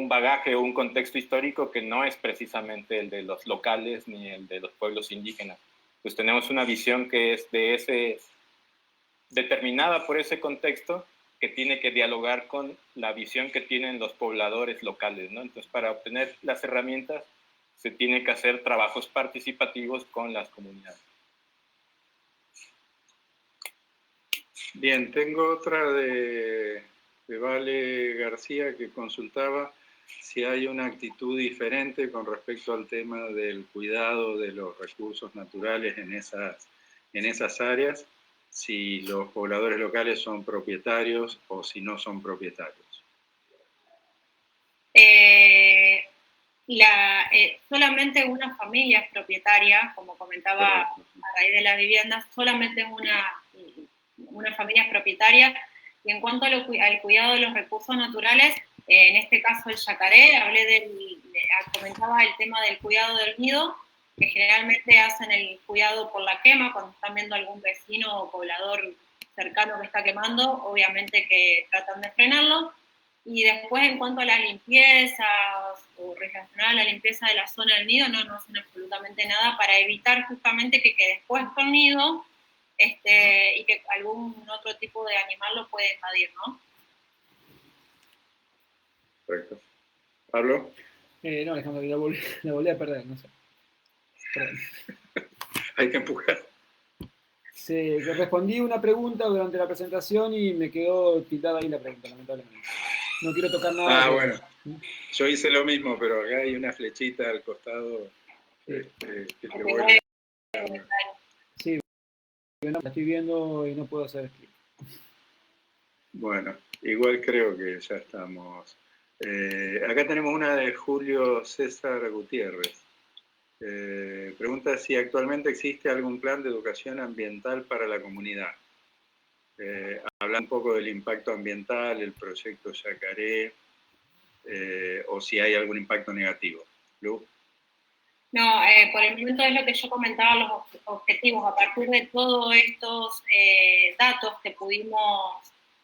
bagaje o un contexto histórico que no es precisamente el de los locales ni el de los pueblos indígenas. Pues tenemos una visión que es determinada por ese contexto, que tiene que dialogar con la visión que tienen los pobladores locales, ¿no? Entonces, para obtener las herramientas, se tiene que hacer trabajos participativos con las comunidades. Bien, tengo otra de Vale García, que consultaba si hay una actitud diferente con respecto al tema del cuidado de los recursos naturales en esas áreas, si los pobladores locales son propietarios o si no son propietarios. Solamente una familia es propietaria, como comentaba a raíz de las viviendas, solamente una familia es propietaria. Y en cuanto al cuidado de los recursos naturales, en este caso el yacaré, comentaba el tema del cuidado del nido, que generalmente hacen el cuidado por la quema, cuando están viendo algún vecino o poblador cercano que está quemando, obviamente que tratan de frenarlo. Y después, en cuanto a las limpiezas o relacionada a la limpieza de la zona del nido, no hacen absolutamente nada para evitar justamente que quede expuesto el nido y que algún otro tipo de animal lo puede invadir, ¿no? Correcto. ¿Pablo? No, Alejandro, la volví a perder, no sé. Perdón. Hay que empujar. Sí, que respondí una pregunta durante la presentación y me quedó tildada ahí la pregunta, lamentablemente. No quiero tocar nada. Bueno. Yo hice lo mismo, pero acá hay una flechita al costado que te vuelve. Sí, la estoy viendo y no puedo hacer clic. Bueno, igual creo que ya estamos. Acá tenemos una de Julio César Gutiérrez. Pregunta si actualmente existe algún plan de educación ambiental para la comunidad. Habla un poco del impacto ambiental, el proyecto Yacaré, o si hay algún impacto negativo. Lu. No, por el momento es lo que yo comentaba, los objetivos. A partir de todos estos datos que pudimos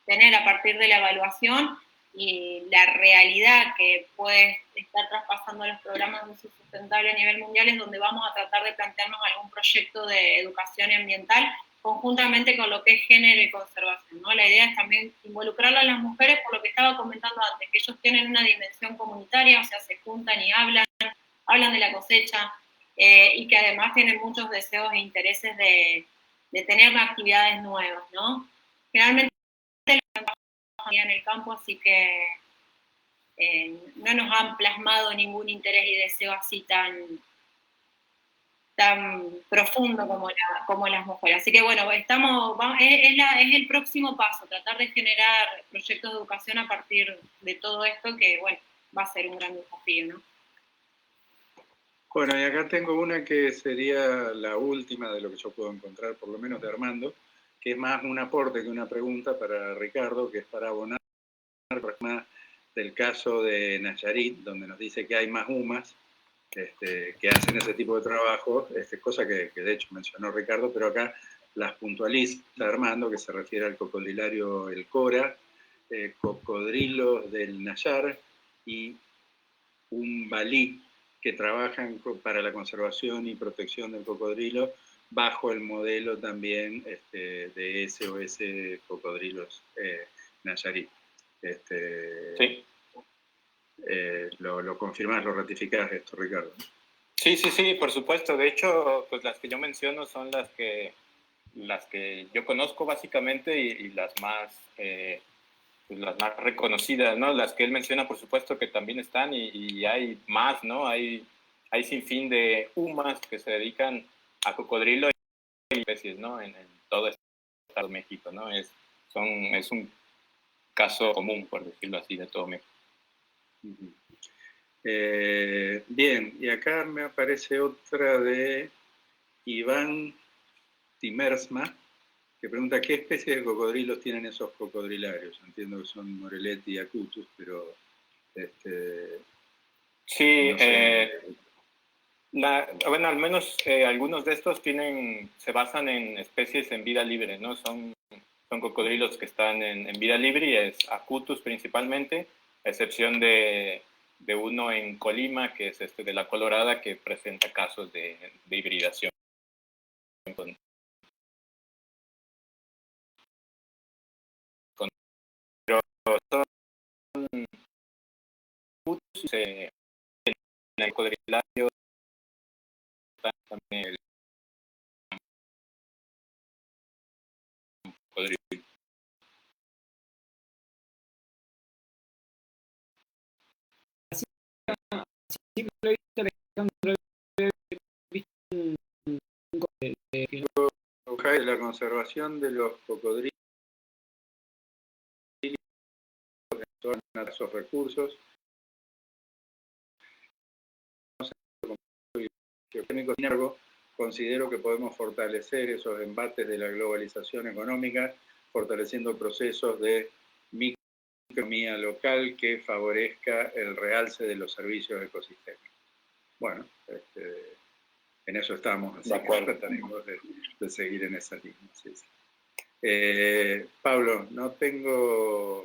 tener a partir de la evaluación y la realidad que puede estar traspasando los programas de uso sustentable a nivel mundial, es donde vamos a tratar de plantearnos algún proyecto de educación ambiental conjuntamente con lo que es género y conservación, ¿no? La idea es también involucrar a las mujeres, por lo que estaba comentando antes, que ellos tienen una dimensión comunitaria, o sea, se juntan y hablan de la cosecha, y que además tienen muchos deseos e intereses de tener actividades nuevas, ¿no? Generalmente en el campo, así que no nos han plasmado ningún interés y deseo así tan tan profundo como las mujeres. Así que bueno, es el próximo paso, tratar de generar proyectos de educación a partir de todo esto, que bueno, va a ser un gran desafío, ¿no? Bueno, y acá tengo una que sería la última de lo que yo puedo encontrar, por lo menos de Armando, que es más un aporte que una pregunta para Ricardo, que es para abonar del caso de Nayarit, donde nos dice que hay más UMAS que hacen ese tipo de trabajo, cosa que de hecho mencionó Ricardo, pero acá las puntualiza Armando, que se refiere al cocodrilario El Cora, cocodrilos del Nayar y un balí que trabajan para la conservación y protección del cocodrilo bajo el modelo también de SOS Cocodrilos Nayarit. Sí. Lo confirmás, lo ratificás esto, Ricardo. Sí, por supuesto. De hecho, pues las que yo menciono son las que yo conozco básicamente y las más reconocidas, ¿no? Las que él menciona, por supuesto, que también están y hay más, ¿no? Hay sin fin de UMAS que se dedican a cocodrilo y especies, ¿no? En todo el estado de México, ¿no? Es un caso común, por decirlo así, de todo México. Bien, y acá me aparece otra de Iván Timersma, que pregunta qué especie de cocodrilos tienen esos cocodrilarios. Entiendo que son Morelet y Acutus, pero sí, no sé. Bueno, al menos algunos de estos se basan en especies en vida libre, ¿no? Son cocodrilos que están en vida libre y es Acutus principalmente, a excepción de uno en Colima, que es de la Colorada, que presenta casos de hibridación. Pero son Acutus, en el cocodrilario también el cocodrilo. Siempre he visto, Alejandro, La conservación de los cocodrilos son esos recursos. Considero que podemos fortalecer esos embates de la globalización económica, fortaleciendo procesos de microeconomía local que favorezca el realce de los servicios ecosistémicos. Bueno, en eso estamos, así que trataremos de seguir en esa línea. Sí. Pablo, no tengo,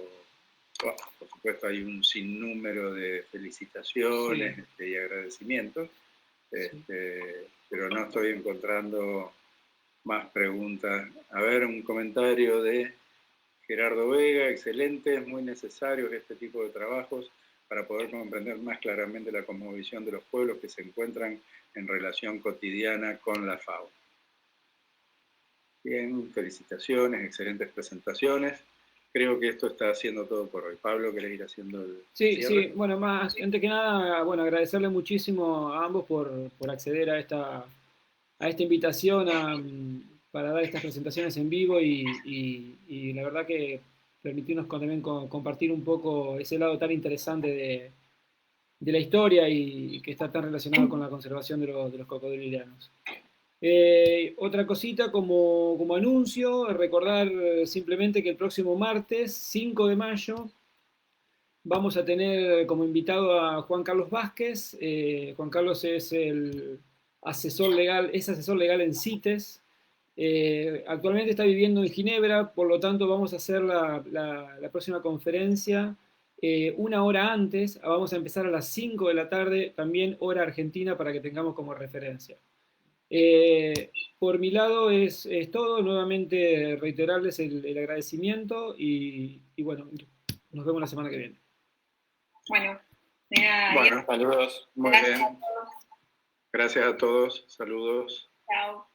por supuesto hay un sinnúmero de felicitaciones y agradecimientos, pero no estoy encontrando más preguntas. A ver, un comentario de Gerardo Vega: excelente, es muy necesario este tipo de trabajos para poder comprender más claramente la cosmovisión de los pueblos que se encuentran en relación cotidiana con la fauna. Bien, felicitaciones, excelentes presentaciones. Creo que esto está haciendo todo por hoy. Pablo, ¿querés ir haciendo el cierre? Sí, bueno, antes que nada, bueno, agradecerle muchísimo a ambos por acceder a esta invitación para dar estas presentaciones en vivo y la verdad que permitirnos también compartir un poco ese lado tan interesante de la historia y que está tan relacionado con la conservación de los cocodrilianos. Otra cosita como anuncio, recordar simplemente que el próximo martes, 5 de mayo, vamos a tener como invitado a Juan Carlos Vázquez. Juan Carlos es el asesor legal en CITES. Actualmente está viviendo en Ginebra, por lo tanto vamos a hacer la próxima conferencia una hora antes. Vamos a empezar a las 5 de la tarde, también hora argentina, para que tengamos como referencia. Por mi lado es todo. Nuevamente reiterarles el agradecimiento y bueno, nos vemos la semana que viene. Bueno, saludos. Muy bien. Gracias a todos. Saludos. Chao.